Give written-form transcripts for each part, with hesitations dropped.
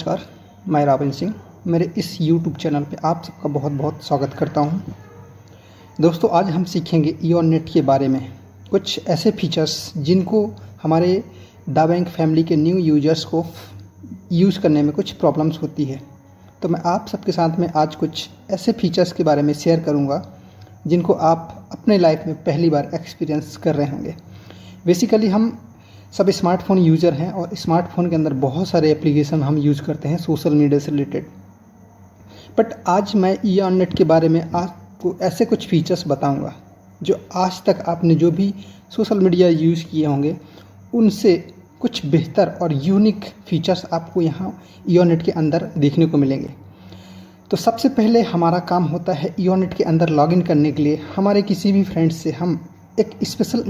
नमस्कार, मैं राविन सिंह। मेरे इस YouTube चैनल पे आप सबका बहुत बहुत स्वागत करता हूं। दोस्तों, आज हम सीखेंगे ईऑननेट के बारे में कुछ ऐसे फीचर्स जिनको हमारे दा बैंक फैमिली के न्यू यूजर्स को यूज़ करने में कुछ प्रॉब्लम्स होती है। तो मैं आप सबके साथ में आज कुछ ऐसे फीचर्स के बारे में शेयर करूंगा जिनको आप अपने लाइफ में पहली बार एक्सपीरियंस कर रहे होंगे। बेसिकली हम सब स्मार्टफ़ोन यूज़र हैं और स्मार्टफ़ोन के अंदर बहुत सारे एप्लीकेशन हम यूज़ करते हैं सोशल मीडिया से रिलेटेड। बट आज मैं ईऑननेट के बारे में आपको ऐसे कुछ फीचर्स बताऊंगा जो आज तक आपने जो भी सोशल मीडिया यूज़ किए होंगे उनसे कुछ बेहतर और यूनिक फीचर्स आपको यहाँ ईऑननेट के अंदर देखने को मिलेंगे। तो सबसे पहले हमारा काम होता है ईऑननेट के अंदर लॉगिन करने के लिए हमारे किसी भी फ्रेंड से हम एक स्पेशल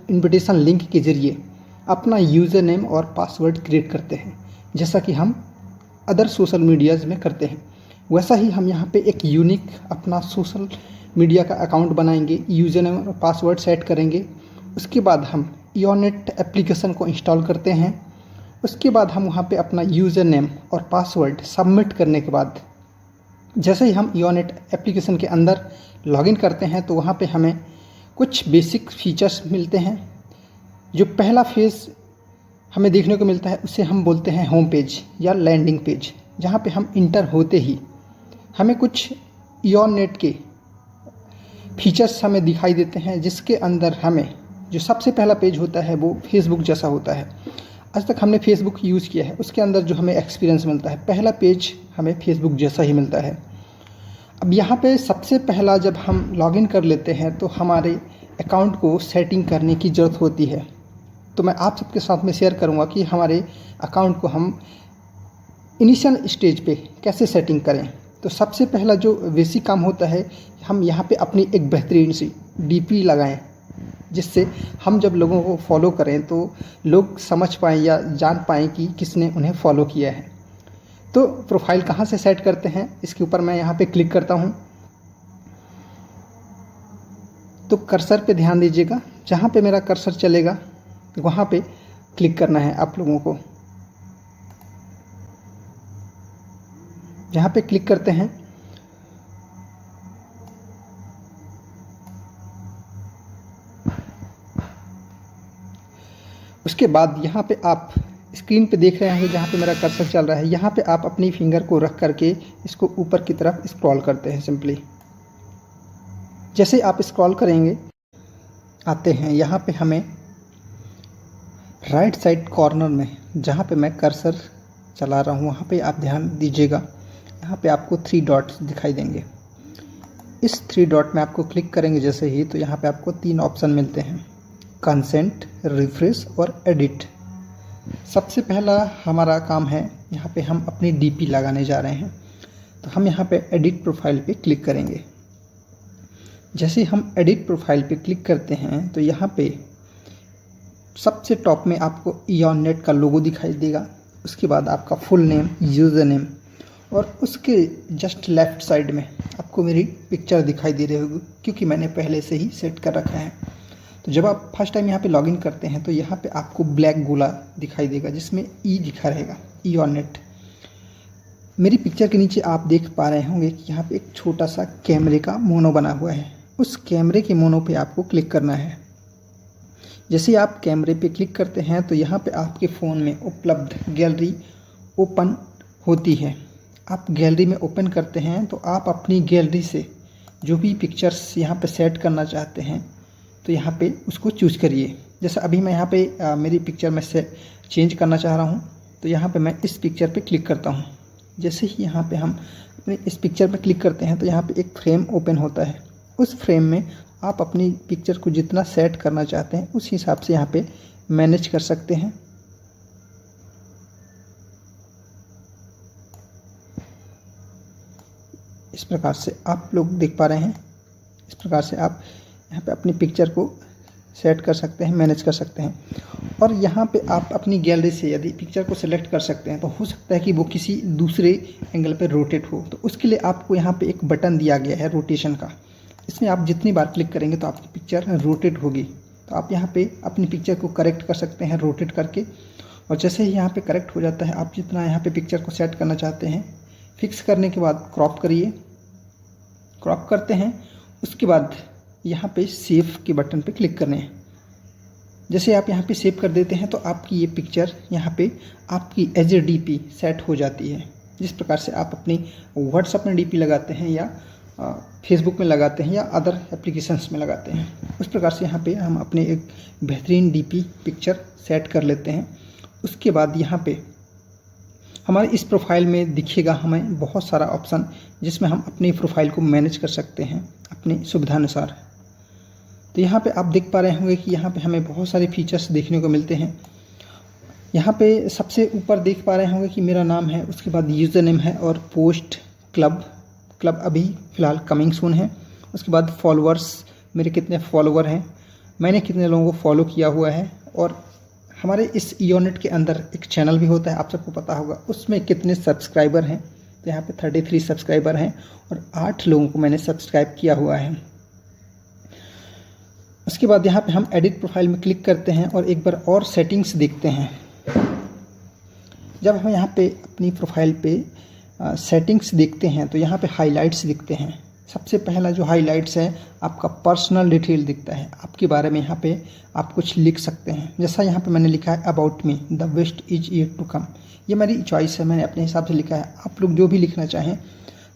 इन्विटेशन लिंक के ज़रिए अपना यूज़र नेम और पासवर्ड क्रिएट करते हैं, जैसा कि हम अदर सोशल मीडियाज़ में करते हैं। वैसा ही हम यहाँ पे एक यूनिक अपना सोशल मीडिया का अकाउंट बनाएंगे, यूज़र नेम और पासवर्ड सेट करेंगे। उसके बाद हम ईऑननेट एप्लीकेशन को इंस्टॉल करते हैं। उसके बाद हम वहाँ पे अपना यूज़र नेम और पासवर्ड सबमिट करने के बाद जैसे ही हम ईऑननेट एप्लीकेशन के अंदर लॉगिन करते हैं तो वहाँ पे हमें कुछ बेसिक फीचर्स मिलते हैं। जो पहला फेज़ हमें देखने को मिलता है उसे हम बोलते हैं होम पेज या लैंडिंग पेज, जहाँ पे हम इंटर होते ही हमें कुछ ईऑननेट के फीचर्स हमें दिखाई देते हैं, जिसके अंदर हमें जो सबसे पहला पेज होता है वो फेसबुक जैसा होता है। आज तक हमने फेसबुक यूज़ किया है, उसके अंदर जो हमें एक्सपीरियंस मिलता है पहला पेज हमें फेसबुक जैसा ही मिलता है। अब यहाँ पे सबसे पहला जब हम लॉगिन कर लेते हैं तो हमारे अकाउंट को सेटिंग करने की ज़रूरत होती है। तो मैं आप सबके साथ में शेयर करूंगा कि हमारे अकाउंट को हम इनिशियल स्टेज पे कैसे सेटिंग करें। तो सबसे पहला जो बेसिक काम होता है, हम यहाँ पे अपनी एक बेहतरीन सी डीपी लगाएं, जिससे हम जब लोगों को फॉलो करें तो लोग समझ पाएँ या जान पाएँ कि किसने उन्हें फॉलो किया है। तो प्रोफाइल कहाँ से सेट करते हैं, इसके ऊपर मैं यहाँ पे क्लिक करता हूँ। तो कर्सर पे ध्यान दीजिएगा, जहाँ पे मेरा कर्सर चलेगा वहाँ पे क्लिक करना है आप लोगों को। जहाँ पे क्लिक करते हैं उसके बाद यहाँ पे आप स्क्रीन पे देख रहे हैं जहाँ पे मेरा कर्सर चल रहा है, यहाँ पे आप अपनी फिंगर को रख करके इसको ऊपर की तरफ स्क्रॉल करते हैं सिंपली। जैसे आप स्क्रॉल करेंगे आते हैं यहाँ पे हमें राइट साइड कॉर्नर में जहाँ पे मैं कर्सर चला रहा हूँ वहाँ पे आप ध्यान दीजिएगा। यहाँ पे आपको 3 डॉट्स दिखाई देंगे। इस 3 डॉट में आपको क्लिक करेंगे जैसे ही, तो यहाँ पे आपको 3 ऑप्शन मिलते हैं, कंसेंट, रिफ्रेश और एडिट। सबसे पहला हमारा काम है, यहाँ पे हम अपनी डीपी लगाने जा रहे हैं। तो हम यहाँ पे एडिट प्रोफाइल पे क्लिक करेंगे। जैसे हम एडिट प्रोफाइल पे क्लिक करते हैं तो यहाँ पे सबसे टॉप में आपको ईऑननेट का लोगो दिखाई देगा। उसके बाद आपका फुल नेम, यूज़र नेम और उसके जस्ट लेफ़्ट साइड में आपको मेरी पिक्चर दिखाई दे रही होगी, क्योंकि मैंने पहले से ही सेट कर रखा है। तो जब आप फर्स्ट टाइम यहाँ पे लॉगिन करते हैं तो यहाँ पे आपको ब्लैक गोला दिखाई देगा जिसमें ई लिखा रहेगा, ईऑननेट। मेरी पिक्चर के नीचे आप देख पा रहे होंगे कि यहाँ पे एक छोटा सा कैमरे का मोनो बना हुआ है। उस कैमरे के मोनो पे आपको क्लिक करना है। जैसे आप कैमरे पे क्लिक करते हैं तो यहाँ पे आपके फ़ोन में उपलब्ध गैलरी ओपन होती है। आप गैलरी में ओपन करते हैं तो आप अपनी गैलरी से जो भी पिक्चर्स यहाँ पे सेट करना चाहते हैं तो यहाँ पे उसको चूज़ करिए। जैसे अभी मैं यहाँ पे मेरी पिक्चर में से चेंज करना चाह रहा हूँ, तो यहाँ पे मैं इस पिक्चर पे क्लिक करता हूँ। जैसे ही यहाँ पे हम अपने इस पिक्चर पे क्लिक करते हैं तो यहाँ पे एक फ्रेम ओपन होता है। उस फ्रेम में आप अपनी पिक्चर को जितना सेट करना चाहते हैं उस हिसाब से यहाँ पे मैनेज कर सकते हैं। इस प्रकार से आप लोग देख पा रहे हैं, इस प्रकार से आप यहाँ पे अपनी पिक्चर को सेट कर सकते हैं, मैनेज कर सकते हैं। और यहाँ पे आप अपनी गैलरी से यदि पिक्चर को सिलेक्ट कर सकते हैं तो हो सकता है कि वो किसी दूसरे एंगल पे रोटेट हो। तो उसके लिए आपको यहाँ पे एक बटन दिया गया है रोटेशन का। इसमें आप जितनी बार क्लिक करेंगे तो आपकी पिक्चर रोटेट होगी। तो आप यहाँ पे अपनी पिक्चर को करेक्ट कर सकते हैं रोटेट करके। और जैसे ही यहाँ पे करेक्ट हो जाता है, आप जितना यहाँ पे पिक्चर को सेट करना चाहते हैं, फिक्स करने के बाद क्रॉप करिए। क्रॉप करते हैं, उसके बाद यहाँ पे सेव के बटन पे क्लिक करने हैं। जैसे आप यहाँ पे सेव कर देते हैं तो आपकी ये पिक्चर यहाँ पे आपकी एज ए DP सेट हो जाती है। जिस प्रकार से आप अपनी व्हाट्सएप में DP लगाते हैं या फेसबुक में लगाते हैं या अदर एप्लीकेशंस में लगाते हैं, उस प्रकार से यहाँ पे हम अपने एक बेहतरीन DP पिक्चर सेट कर लेते हैं। उसके बाद यहाँ पे हमारे इस प्रोफाइल में दिखेगा हमें बहुत सारा ऑप्शन, जिसमें हम अपनी प्रोफाइल को मैनेज कर सकते हैं अपनी सुविधानुसार। तो यहाँ पे आप देख पा रहे होंगे कि यहाँ पे हमें बहुत सारे फीचर्स देखने को मिलते हैं। यहाँ पे सबसे ऊपर देख पा रहे होंगे कि मेरा नाम है, उसके बाद यूज़र नेम है और पोस्ट क्लब अभी फ़िलहाल कमिंग सून है। उसके बाद फॉलोअर्स, मेरे कितने फॉलोअर हैं, मैंने कितने लोगों को फॉलो किया हुआ है, और हमारे इस ईओनेट के अंदर एक चैनल भी होता है, आप सबको पता होगा, उसमें कितने सब्सक्राइबर हैं। तो यहाँ पे 33 सब्सक्राइबर हैं और 8 लोगों को मैंने सब्सक्राइब किया हुआ है। उसके बाद यहाँ पे हम एडिट प्रोफाइल में क्लिक करते हैं और एक बार और सेटिंग्स देखते हैं। जब हम यहाँ पे अपनी प्रोफाइल पे सेटिंग्स देखते हैं तो यहाँ पे हाइलाइट्स दिखते हैं। सबसे पहला जो हाइलाइट्स है, आपका पर्सनल डिटेल दिखता है, आपके बारे में यहाँ पे आप कुछ लिख सकते हैं। जैसा यहाँ पे मैंने लिखा है about me, the best is yet to come, ये मेरी चॉइस है, मैंने अपने हिसाब से लिखा है। आप लोग जो भी लिखना चाहें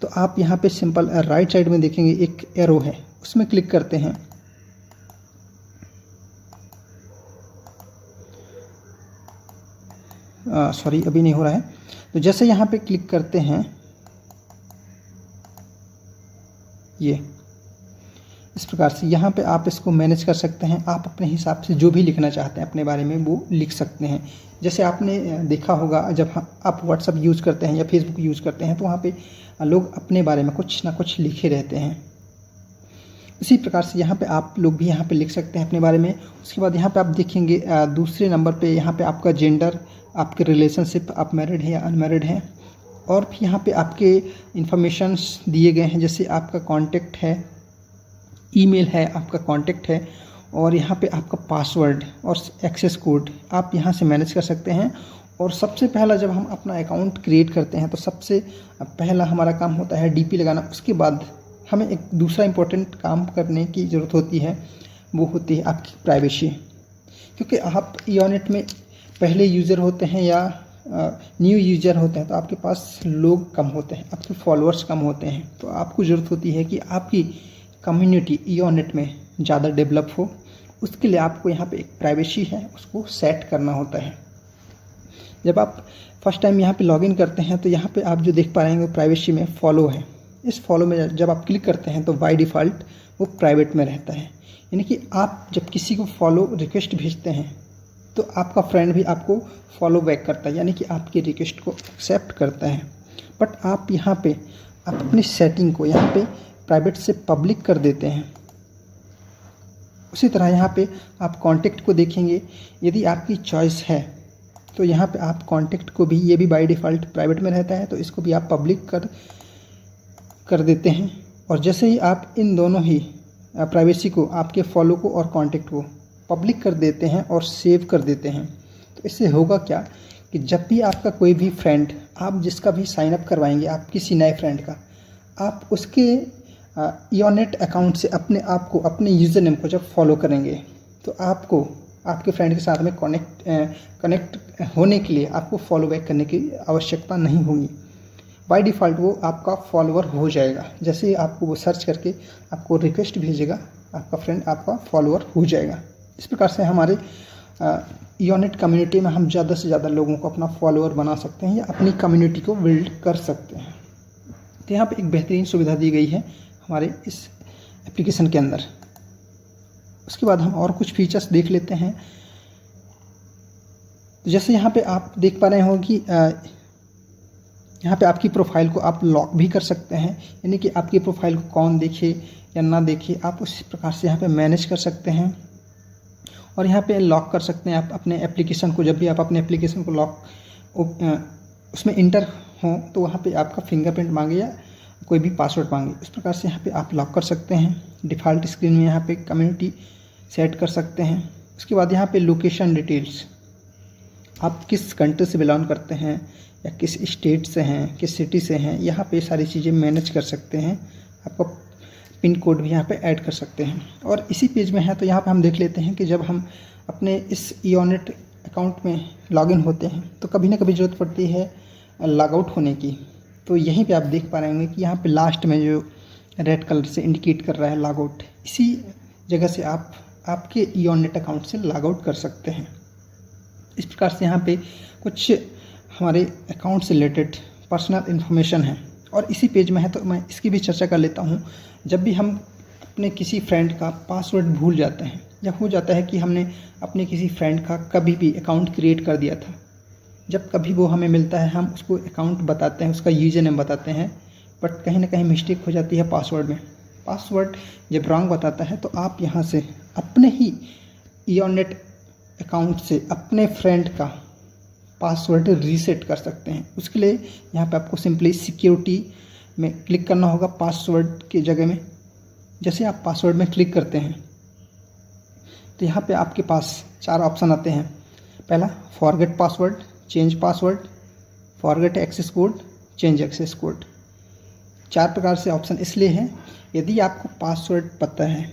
तो आप यहाँ पे सिंपल राइट साइड में देखेंगे एक एरो है, उसमें क्लिक करते हैं। सॉरी अभी नहीं हो रहा है। तो जैसे यहाँ पे क्लिक करते हैं, ये इस प्रकार से यहाँ पे आप इसको मैनेज कर सकते हैं। आप अपने हिसाब से जो भी लिखना चाहते हैं अपने बारे में वो लिख सकते हैं। जैसे आपने देखा होगा जब आप व्हाट्सएप यूज़ करते हैं या फेसबुक यूज़ करते हैं तो वहाँ पे लोग अपने बारे में कुछ ना कुछ लिखे रहते हैं। इसी प्रकार से यहाँ पे आप लोग भी यहाँ पे लिख सकते हैं अपने बारे में। उसके बाद यहाँ पे आप देखेंगे दूसरे नंबर पे यहाँ पे आपका जेंडर, आपके रिलेशनशिप, आप मैरिड हैं या अनमैरिड हैं, और भी यहाँ पे आपके इंफॉर्मेशंस दिए गए हैं। जैसे आपका कॉन्टैक्ट है, ईमेल है, आपका कॉन्टैक्ट है, और यहाँ पे आपका पासवर्ड और एक्सेस कोड आप यहाँ से मैनेज कर सकते हैं। और सबसे पहला जब हम अपना अकाउंट क्रिएट करते हैं तो सबसे पहला हमारा काम होता है DP लगाना। उसके बाद हमें एक दूसरा इम्पोर्टेंट काम करने की ज़रूरत होती है, वो होती है आपकी प्राइवेसी। क्योंकि आप ईओनेट में पहले यूज़र होते हैं या न्यू यूज़र होते हैं तो आपके पास लोग कम होते हैं, आपके फॉलोअर्स कम होते हैं। तो आपको ज़रूरत होती है कि आपकी कम्युनिटी ईओनेट में ज़्यादा डेवलप हो। उसके लिए आपको यहाँ पे एक प्राइवेसी है, उसको सेट करना होता है। जब आप फर्स्ट टाइम यहाँ पे लॉगिन करते हैं तो यहाँ पे आप जो देख पा रहे हैं प्राइवेसी में फॉलो है। इस फॉलो में जब आप क्लिक करते हैं तो बाय डिफ़ॉल्ट वो प्राइवेट में रहता है। यानी कि आप जब किसी को फॉलो रिक्वेस्ट भेजते हैं तो आपका फ्रेंड भी आपको फॉलो बैक करता है, यानी कि आपकी रिक्वेस्ट को एक्सेप्ट करता है। बट आप यहाँ पे आप अपनी सेटिंग को यहाँ पे प्राइवेट से पब्लिक कर देते हैं। उसी तरह यहाँ पे आप कॉन्टेक्ट को देखेंगे, यदि आपकी चॉइस है तो यहाँ पे आप कॉन्टेक्ट को भी, ये भी बाय डिफ़ॉल्ट प्राइवेट में रहता है, तो इसको भी आप पब्लिक कर देते हैं। और जैसे ही आप इन दोनों ही प्राइवेसी को, आपके फॉलो को और कॉन्टेक्ट को पब्लिक कर देते हैं और सेव कर देते हैं, तो इससे होगा क्या कि जब भी आपका कोई भी फ्रेंड, आप जिसका भी साइन अप करवाएंगे, आप किसी नए फ्रेंड का, आप उसके ईओनेट अकाउंट से अपने आप को, अपने यूज़र नेम को जब फॉलो करेंगे तो आपको आपके फ्रेंड के साथ में कनेक्ट होने के लिए आपको फॉलो बैक करने की आवश्यकता नहीं होगी। बाय डिफ़ॉल्ट वो आपका फॉलोअर हो जाएगा। जैसे ही आपको वो सर्च करके आपको रिक्वेस्ट भेजेगा, आपका फ्रेंड आपका फॉलोअर हो जाएगा। इस प्रकार से हमारे ईओनेट कम्युनिटी में हम ज़्यादा से ज़्यादा लोगों को अपना फॉलोअर बना सकते हैं या अपनी कम्युनिटी को बिल्ड कर सकते हैं। तो यहाँ पे एक बेहतरीन सुविधा दी गई है हमारे इस एप्लीकेशन के अंदर। उसके बाद हम और कुछ फीचर्स देख लेते हैं। तो जैसे यहाँ पे आप देख पा रहे हो कि यहाँ पे आपकी प्रोफाइल को आप लॉक भी कर सकते हैं, यानी कि आपकी प्रोफाइल को कौन देखे या ना देखे आप उस प्रकार से यहाँ पे मैनेज कर सकते हैं। और यहाँ पे लॉक कर सकते हैं आप अपने एप्लीकेशन को। जब भी आप अपने एप्लीकेशन को उसमें इंटर हो तो वहाँ पे आपका फिंगरप्रिंट मांगे या कोई भी पासवर्ड मांगे, उस प्रकार से यहाँ पे आप लॉक कर सकते हैं। डिफ़ॉल्ट स्क्रीन में यहाँ पे कम्युनिटी सेट कर सकते हैं। उसके बाद यहाँ पे लोकेशन डिटेल्स, आप किस कंट्री से बिलोंग करते हैं या किस स्टेट से हैं, किस सिटी से हैं, यहाँ पे सारी चीज़ें मैनेज कर सकते हैं। आपका पिन कोड भी यहाँ पे ऐड कर सकते हैं। और इसी पेज में है तो यहाँ पे हम देख लेते हैं कि जब हम अपने इस ईओनेट अकाउंट में लॉगिन होते हैं तो कभी ना कभी ज़रूरत पड़ती है लॉग आउट होने की। तो यहीं पे आप देख पा रहे होंगे कि यहाँ पे लास्ट में जो रेड कलर से इंडिकेट कर रहा है लॉग आउट, इसी जगह से आप आपके ईओनेट अकाउंट से लॉग आउट कर सकते हैं। इस प्रकार से यहाँ पे कुछ हमारे अकाउंट से रिलेटेड पर्सनल इन्फॉर्मेशन है और इसी पेज में है तो मैं इसकी भी चर्चा कर लेता हूँ। जब भी हम अपने किसी फ्रेंड का पासवर्ड भूल जाते हैं या हो जाता है कि हमने अपने किसी फ्रेंड का कभी भी अकाउंट क्रिएट कर दिया था, जब कभी वो हमें मिलता है हम उसको अकाउंट बताते हैं, उसका यूजर नेम बताते हैं, बट कहीं ना कहीं मिस्टेक हो जाती है पासवर्ड में। पासवर्ड जब रॉन्ग बताता है तो आप यहाँ से अपने ही ईओनेट अकाउंट से अपने फ्रेंड का पासवर्ड रीसेट कर सकते हैं। उसके लिए यहाँ पे आपको सिंपली सिक्योरिटी में क्लिक करना होगा पासवर्ड की जगह में। जैसे आप पासवर्ड में क्लिक करते हैं तो यहाँ पे आपके पास 4 ऑप्शन आते हैं। पहला forget password, change password, forget access code, change access code. 4 प्रकार से ऑप्शन इसलिए हैं, यदि आपको पासवर्ड पता है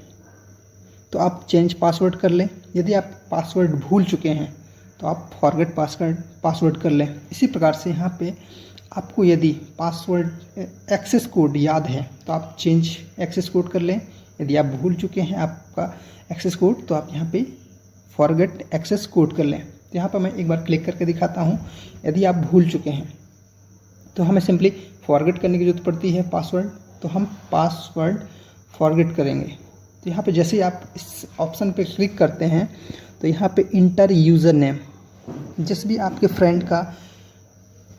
तो आप चेंज पासवर्ड कर लें, यदि आप पासवर्ड भूल चुके हैं तो आप फॉरगेट पासवर्ड कर लें। इसी प्रकार से यहाँ पे आपको यदि पासवर्ड एक्सेस कोड याद है तो आप चेंज एक्सेस कोड कर लें, यदि आप भूल चुके हैं आपका एक्सेस कोड तो आप यहाँ पे फॉरगेट एक्सेस कोड कर लें। तो यहाँ पर मैं एक बार क्लिक करके दिखाता हूँ। यदि आप भूल चुके हैं तो हमें सिंपली फॉरगेट करने की जरूरत पड़ती है पासवर्ड, तो हम पासवर्ड फॉरगेट करेंगे। तो यहाँ पे जैसे ही आप इस ऑप्शन पे क्लिक करते हैं तो यहाँ पे इंटर यूज़र नेम, जिस भी आपके फ्रेंड का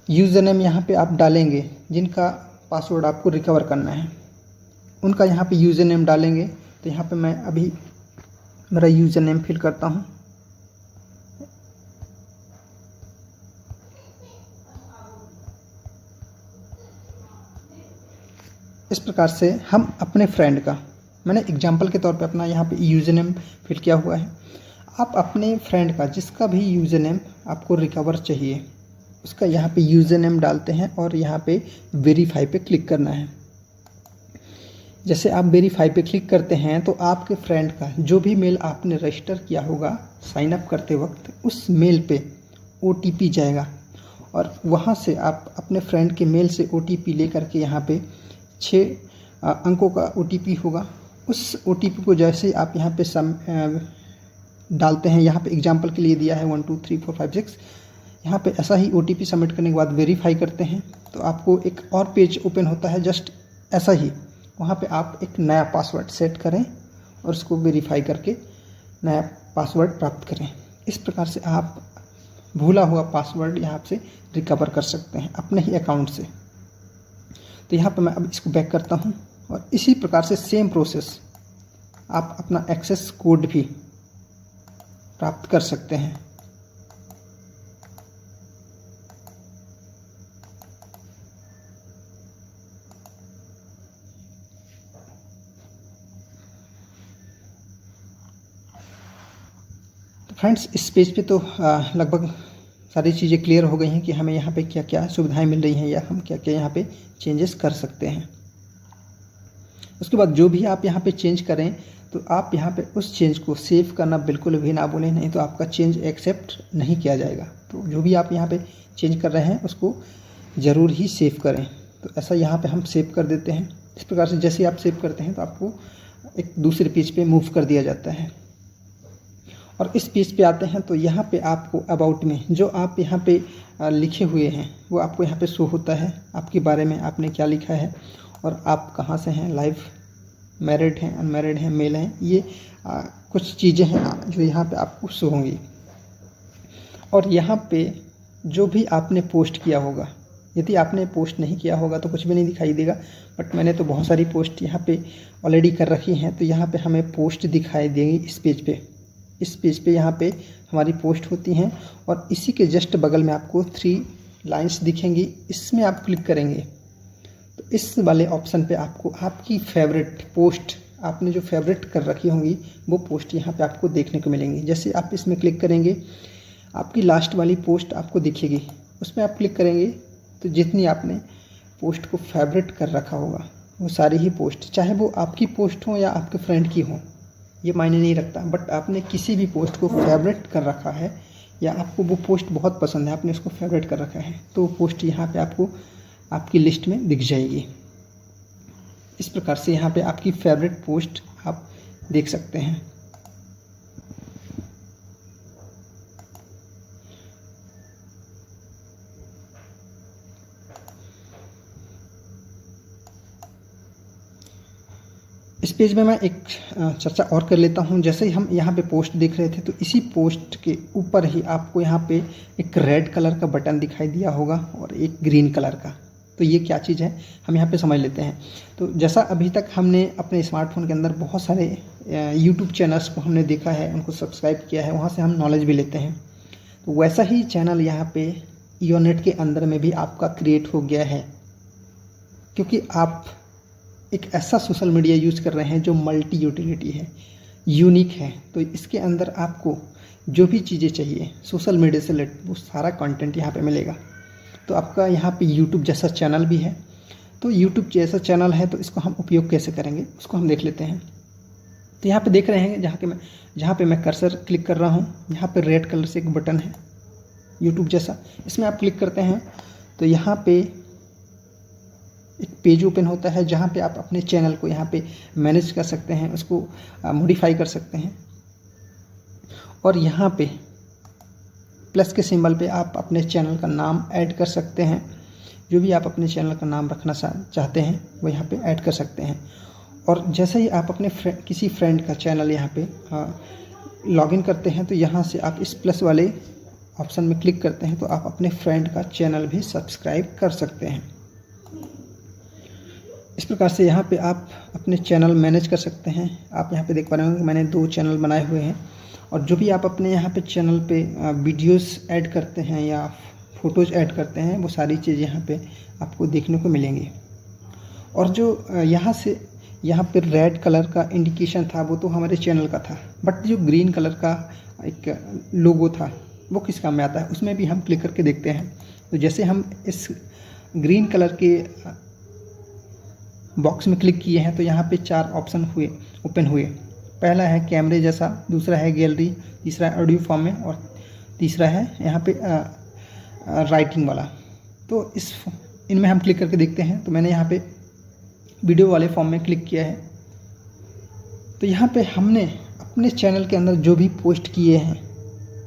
यूज़र नेम यहाँ पे आप डालेंगे, जिनका पासवर्ड आपको रिकवर करना है उनका यहाँ पे यूज़र नेम डालेंगे। तो यहाँ पे मैं अभी मेरा यूज़र नेम फिल करता हूँ। इस प्रकार से हम अपने फ्रेंड का, मैंने एग्जांपल के तौर पे अपना यहाँ पे यूज़र नेम फिल किया हुआ है। आप अपने फ्रेंड का जिसका भी यूज़र नेम आपको रिकवर चाहिए उसका यहाँ पे यूज़र नेम डालते हैं और यहाँ पे वेरीफाई पे क्लिक करना है। जैसे आप वेरीफाई पे क्लिक करते हैं तो आपके फ्रेंड का जो भी मेल आपने रजिस्टर किया होगा साइन अप करते वक्त, उस मेल पे OTP जाएगा और वहाँ से आप अपने फ्रेंड के मेल से OTP लेकर के यहाँ पे 6 अंकों का OTP होगा। उस OTP को जैसे आप यहाँ पे डालते हैं, यहाँ पे एग्जांपल के लिए दिया है 1 2 3 4 5 6, यहाँ पे ऐसा ही OTP सबमिट करने के बाद वेरीफाई करते हैं तो आपको एक और पेज ओपन होता है जस्ट ऐसा ही। वहाँ पे आप एक नया पासवर्ड सेट करें और उसको वेरीफाई करके नया पासवर्ड प्राप्त करें। इस प्रकार से आप भूला हुआ पासवर्ड यहाँ से रिकवर कर सकते हैं अपने ही अकाउंट से। तो यहाँ पे मैं अब इसको बैक करता हूँ और इसी प्रकार से सेम प्रोसेस आप अपना एक्सेस कोड भी प्राप्त कर सकते हैं। तो फ्रेंड्स, इस पेज पे तो लगभग सारी चीज़ें क्लियर हो गई हैं कि हमें यहाँ पे क्या क्या सुविधाएं मिल रही हैं या हम क्या क्या यहाँ पे चेंजेस कर सकते हैं। उसके बाद जो भी आप यहाँ पे चेंज करें तो आप यहाँ पे उस चेंज को सेव करना बिल्कुल भी ना भूलें, नहीं तो आपका चेंज एक्सेप्ट नहीं किया जाएगा। तो जो भी आप यहाँ पे चेंज कर रहे हैं उसको ज़रूर ही सेव करें। तो ऐसा यहाँ पे हम सेव कर देते हैं। इस प्रकार से जैसे आप सेव करते हैं तो आपको एक दूसरे पेज पे मूव कर दिया जाता है। और इस पेज पे आते हैं तो यहाँ पे आपको अबाउट में जो आप यहाँ पे लिखे हुए हैं वो आपको यहाँ पे शो होता है, आपके बारे में आपने क्या लिखा है और आप कहाँ से हैं, लाइव, मैरिड हैं, अनमैरिड हैं, मेल हैं, ये कुछ चीज़ें हैं जो यहाँ पे आपको शो होंगी। और यहाँ पे जो भी आपने पोस्ट किया होगा, यदि आपने पोस्ट नहीं किया होगा तो कुछ भी नहीं दिखाई देगा, बट मैंने तो बहुत सारी पोस्ट यहाँ पे ऑलरेडी कर रखी हैं तो यहाँ पे हमें पोस्ट दिखाई देंगी इस पेज पे। इस पेज पे यहाँ पे हमारी पोस्ट होती हैं और इसी के जस्ट बगल में आपको 3 लाइंस दिखेंगी, इसमें आप क्लिक करेंगे तो इस वाले ऑप्शन पे आपको आपकी फेवरेट पोस्ट, आपने जो फेवरेट कर रखी होंगी वो पोस्ट यहाँ पे आपको देखने को मिलेंगी। जैसे आप इसमें क्लिक करेंगे आपकी लास्ट वाली पोस्ट आपको दिखेगी, उसमें आप क्लिक करेंगे तो जितनी आपने पोस्ट को फेवरेट कर रखा होगा वो सारी ही पोस्ट, चाहे वो आपकी पोस्ट हो या आपके फ्रेंड की हो, ये मायने नहीं रखता, बट आपने किसी भी पोस्ट को फेवरेट कर रखा है या आपको वो पोस्ट बहुत पसंद है, आपने उसको फेवरेट कर रखा है, तो वो पोस्ट यहाँ पे आपको आपकी लिस्ट में दिख जाएगी। इस प्रकार से यहाँ पे आपकी फेवरेट पोस्ट आप देख सकते हैं। इस पेज में मैं एक चर्चा और कर लेता हूं। जैसे ही हम यहाँ पे पोस्ट देख रहे थे तो इसी पोस्ट के ऊपर ही आपको यहाँ पे एक रेड कलर का बटन दिखाई दिया होगा और एक ग्रीन कलर का। तो ये क्या चीज़ है हम यहाँ पे समझ लेते हैं। तो जैसा अभी तक हमने अपने स्मार्टफोन के अंदर बहुत सारे यूट्यूब चैनल्स को हमने देखा है, उनको सब्सक्राइब किया है, वहाँ से हम नॉलेज भी लेते हैं, तो वैसा ही चैनल यहाँ पे ईओनेट के अंदर में भी आपका क्रिएट हो गया है, क्योंकि आप एक ऐसा सोशल मीडिया यूज़ कर रहे हैं जो मल्टी यूटिलिटी है, यूनिक है। तो इसके अंदर आपको जो भी चीज़ें चाहिए सोशल मीडिया से रिलेटेड वो सारा कंटेंट यहाँ पे मिलेगा। तो आपका यहाँ पे यूट्यूब जैसा चैनल भी है। तो यूट्यूब जैसा चैनल है तो इसको हम उपयोग कैसे करेंगे उसको हम देख लेते हैं। तो यहाँ पे देख रहे हैं जहाँ पे मैं कर्सर क्लिक कर रहा हूँ, यहाँ पे रेड कलर से एक बटन है यूट्यूब जैसा, इसमें आप क्लिक करते हैं तो यहाँ पे एक पेज ओपन होता है जहाँ पे आप अपने चैनल को यहाँ पे मैनेज कर सकते हैं, उसको मॉडिफाई कर सकते हैं। और यहाँ पे प्लस के सिंबल पे आप अपने चैनल का नाम ऐड कर सकते हैं, जो भी आप अपने चैनल का नाम रखना चाहते हैं वो यहाँ पे ऐड कर सकते हैं। और जैसे ही आप अपने किसी फ्रेंड का चैनल यहाँ पे लॉगिन करते हैं तो यहाँ से आप इस प्लस वाले ऑप्शन में क्लिक करते हैं तो आप अपने फ्रेंड का चैनल भी सब्सक्राइब कर सकते हैं। इस प्रकार से यहाँ पे आप अपने चैनल मैनेज कर सकते हैं। आप यहाँ पे देख पा रहे होंगे मैंने 2 चैनल बनाए हुए हैं, और जो भी आप अपने यहाँ पे चैनल पे वीडियोस ऐड करते हैं या फ़ोटोज़ ऐड करते हैं वो सारी चीज़ यहाँ पे आपको देखने को मिलेंगी। और जो यहाँ पे रेड कलर का इंडिकेशन था वो तो हमारे चैनल का था, बट जो ग्रीन कलर का एक लोगो था वो किस काम में आता है उसमें भी हम क्लिक करके देखते हैं। तो जैसे हम इस ग्रीन कलर के बॉक्स में क्लिक किए हैं तो यहाँ पे 4 ऑप्शन ओपन हुए। पहला है कैमरे जैसा, दूसरा है गैलरी, तीसरा है ऑडियो फॉर्म में, और तीसरा है यहाँ पे राइटिंग वाला। तो इनमें हम क्लिक करके देखते हैं। तो मैंने यहाँ पे वीडियो वाले फॉर्म में क्लिक किया है। तो यहाँ पे हमने अपने चैनल के अंदर जो भी पोस्ट किए हैं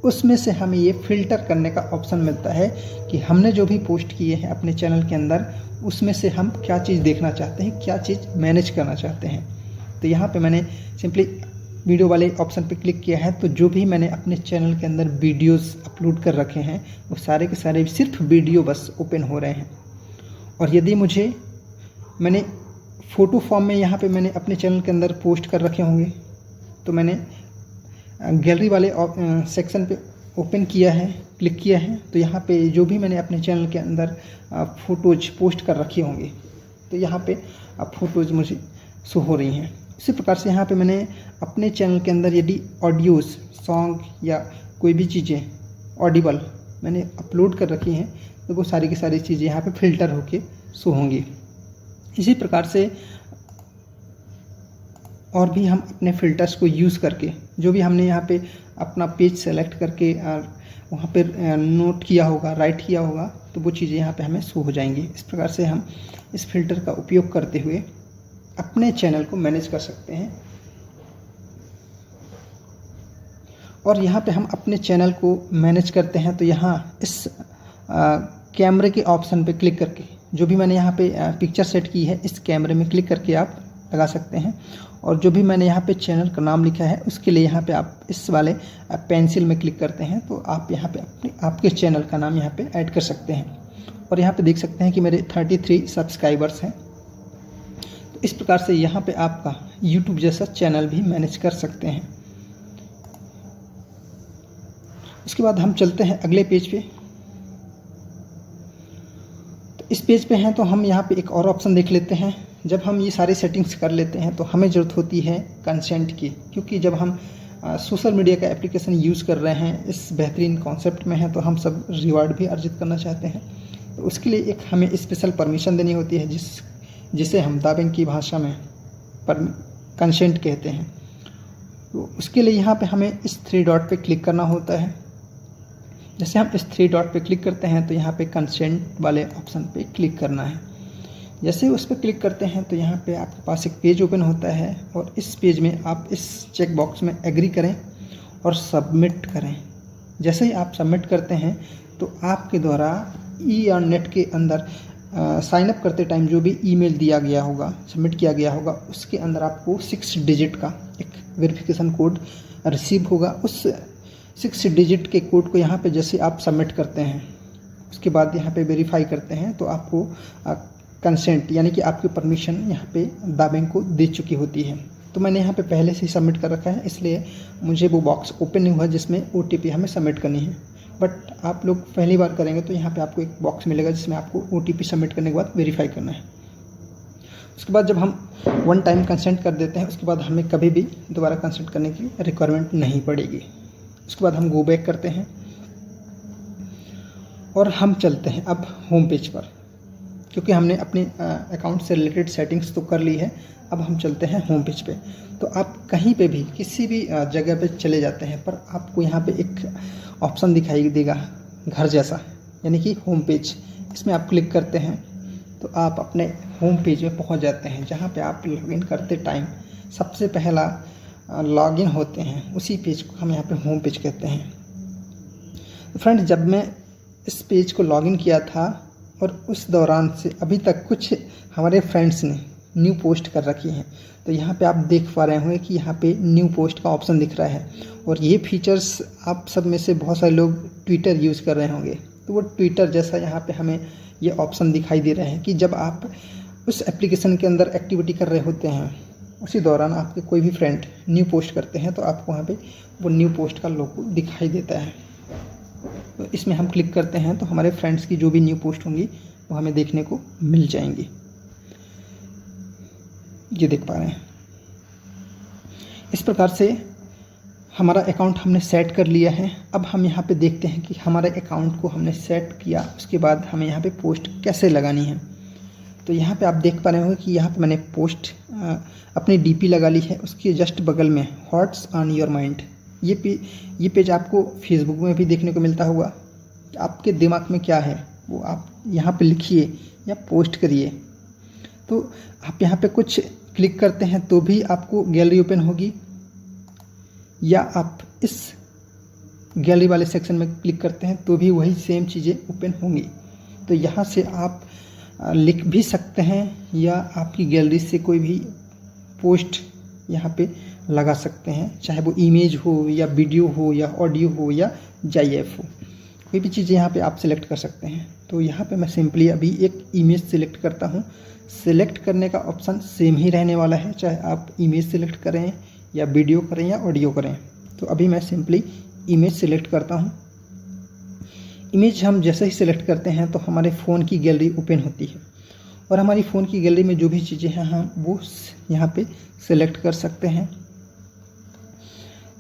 उसमें से हमें ये फ़िल्टर करने का ऑप्शन मिलता है कि हमने जो भी पोस्ट किए हैं अपने चैनल के अंदर उसमें से हम क्या चीज़ देखना चाहते हैं, क्या चीज़ मैनेज करना चाहते हैं। तो यहाँ पे मैंने सिंपली वीडियो वाले ऑप्शन पे क्लिक किया है। तो जो भी मैंने अपने चैनल के अंदर वीडियोस अपलोड कर रखे हैं वो सारे के सारे सिर्फ वीडियो बस ओपन हो रहे हैं। और यदि मैंने फ़ोटो फॉर्म में यहाँ पे मैंने अपने चैनल के अंदर पोस्ट कर रखे होंगे तो मैंने गैलरी वाले सेक्शन पे ओपन किया है, क्लिक किया है, तो यहाँ पे जो भी मैंने अपने चैनल के अंदर फ़ोटोज़ पोस्ट कर रखी होंगी तो यहाँ पे अब फ़ोटोज़ मुझे शो हो रही हैं। इसी प्रकार से यहाँ पे मैंने अपने चैनल के अंदर यदि ऑडियोज़, सॉन्ग या कोई भी चीज़ें ऑडिबल मैंने अपलोड कर रखी हैं तो वो सारी की सारी चीज़ें यहाँ पे फ़िल्टर होके शो होंगी। इसी प्रकार से और भी हम अपने फ़िल्टर्स को यूज़ करके जो भी हमने यहाँ पे अपना पेज सेलेक्ट करके वहाँ पे नोट किया होगा, राइट किया होगा, तो वो चीज़ें यहाँ पे हमें शो हो जाएंगी। इस प्रकार से हम इस फिल्टर का उपयोग करते हुए अपने चैनल को मैनेज कर सकते हैं। और यहाँ पे हम अपने चैनल को मैनेज करते हैं तो यहाँ इस कैमरे के ऑप्शन पे क्लिक करके जो भी मैंने यहाँ पे पिक्चर सेट की है इस कैमरे में क्लिक करके आप लगा सकते हैं। और जो भी मैंने यहाँ पे चैनल का नाम लिखा है उसके लिए यहाँ पे आप इस वाले पेंसिल में क्लिक करते हैं तो आप यहाँ पे आपके चैनल का नाम यहाँ पे ऐड कर सकते हैं। और यहाँ पे देख सकते हैं कि मेरे 33 सब्सक्राइबर्स हैं। तो इस प्रकार से यहाँ पे आपका यूट्यूब जैसा चैनल भी मैनेज कर सकते हैं। उसके बाद हम चलते हैं अगले पेज पे। तो इस पेज पे हैं तो हम यहाँ पे एक और ऑप्शन देख लेते हैं। जब हम ये सारी सेटिंग्स कर लेते हैं तो हमें ज़रूरत होती है कंसेंट की, क्योंकि जब हम सोशल मीडिया का एप्लीकेशन यूज़ कर रहे हैं, इस बेहतरीन कॉन्सेप्ट में हैं, तो हम सब रिवार्ड भी अर्जित करना चाहते हैं। तो उसके लिए एक हमें स्पेशल परमिशन देनी होती है, जिसे हम दाबेंग की भाषा में कंसेंट कहते हैं। तो उसके लिए यहाँ पे हमें इस 3 डॉट पे क्लिक करना होता है। जैसे हम इस 3 डॉट पे क्लिक करते हैं तो यहाँ पे कंसेंट वाले ऑप्शन पे क्लिक करना है। जैसे उस पर क्लिक करते हैं तो यहाँ पे आपके पास एक पेज ओपन होता है, और इस पेज में आप इस चेक बॉक्स में एग्री करें और सबमिट करें। जैसे ही आप सबमिट करते हैं तो आपके द्वारा EONNET के अंदर साइन अप करते टाइम जो भी ईमेल दिया गया होगा, सबमिट किया गया होगा, उसके अंदर आपको 6 डिजिट का एक वेरिफिकेशन कोड रिसीव होगा। उस 6 डिजिट के कोड को यहाँ पे जैसे आप सबमिट करते हैं, उसके बाद यहाँ पे वेरीफाई करते हैं, तो आपको कंसेंट यानी कि आपकी परमिशन यहाँ पे दाबेंग को दे चुकी होती है। तो मैंने यहाँ पे पहले से ही सबमिट कर रखा है, इसलिए मुझे वो बॉक्स ओपन नहीं हुआ जिसमें OTP हमें सबमिट करनी है। बट आप लोग पहली बार करेंगे तो यहाँ पे आपको एक बॉक्स मिलेगा जिसमें आपको OTP सबमिट करने के बाद वेरीफाई करना है। उसके बाद जब हम 1 टाइम कंसेंट कर देते हैं, उसके बाद हमें कभी भी दोबारा कंसेंट करने की रिक्वायरमेंट नहीं पड़ेगी। उसके बाद हम गो बैक करते हैं और हम चलते हैं अब होम पेज पर, क्योंकि हमने अपने अकाउंट से रिलेटेड सेटिंग्स तो कर ली है। अब हम चलते हैं होम पेज पे। तो आप कहीं पे भी किसी भी जगह पे चले जाते हैं, पर आपको यहाँ पे एक ऑप्शन दिखाई देगा घर जैसा, यानी कि होम पेज। इसमें आप क्लिक करते हैं तो आप अपने होम पेज में पहुँच जाते हैं, जहाँ पे आप लॉगिन करते टाइम सबसे पहला लॉगिन होते हैं, उसी पेज को हम यहाँ पे होम पेज कहते हैं। तो फ्रेंड, जब मैं इस पेज को लॉगिन किया था और उस दौरान से अभी तक कुछ हमारे फ्रेंड्स ने न्यू पोस्ट कर रखी हैं, तो यहाँ पे आप देख पा रहे होंगे कि यहाँ पे न्यू पोस्ट का ऑप्शन दिख रहा है। और ये फीचर्स आप सब में से बहुत सारे लोग ट्विटर यूज़ कर रहे होंगे, तो वो ट्विटर जैसा यहाँ पे हमें ये ऑप्शन दिखाई दे रहे हैं कि जब आप उस एप्लीकेशन के अंदर एक्टिविटी कर रहे होते हैं, उसी दौरान आपके कोई भी फ्रेंड न्यू पोस्ट करते हैं, तो आपको वहाँ पे वो न्यू पोस्ट का लोगो दिखाई देता है। तो इसमें हम क्लिक करते हैं तो हमारे फ्रेंड्स की जो भी न्यू पोस्ट होंगी वो हमें देखने को मिल जाएंगी। ये देख पा रहे हैं। इस प्रकार से हमारा अकाउंट हमने सेट कर लिया है। अब हम यहाँ पे देखते हैं कि हमारे अकाउंट को हमने सेट किया, उसके बाद हमें यहाँ पे पोस्ट कैसे लगानी है। तो यहाँ पे आप देख पा रहे होंगे कि यहाँ पे मैंने पोस्ट अपनी DP लगा ली है। उसके जस्ट बगल में व्हाट्स ऑन योर माइंड, ये पेज आपको फेसबुक में भी देखने को मिलता होगा। आपके दिमाग में क्या है वो आप यहाँ पे लिखिए या पोस्ट करिए। तो आप यहाँ पे कुछ क्लिक करते हैं तो भी आपको गैलरी ओपन होगी, या आप इस गैलरी वाले सेक्शन में क्लिक करते हैं तो भी वही सेम चीज़ें ओपन होंगी। तो यहाँ से आप लिख भी सकते हैं, या आपकी गैलरी से कोई भी पोस्ट यहाँ पे लगा सकते हैं, चाहे वो इमेज हो या वीडियो हो या ऑडियो हो या GIF हो, कोई भी चीज़ें यहाँ पे आप सिलेक्ट कर सकते हैं। तो यहाँ पे मैं सिंपली अभी एक इमेज सिलेक्ट करता हूँ। सिलेक्ट करने का ऑप्शन सेम ही रहने वाला है, चाहे आप इमेज सिलेक्ट करें या वीडियो करें या ऑडियो करें। तो अभी मैं सिंपली इमेज सिलेक्ट करता हूँ। इमेज हम जैसे ही सिलेक्ट करते हैं तो हमारे फ़ोन की गैलरी ओपन होती है, और हमारी फ़ोन की गैलरी में जो भी चीज़ें हैं हम वो यहाँ पे सिलेक्ट कर सकते हैं।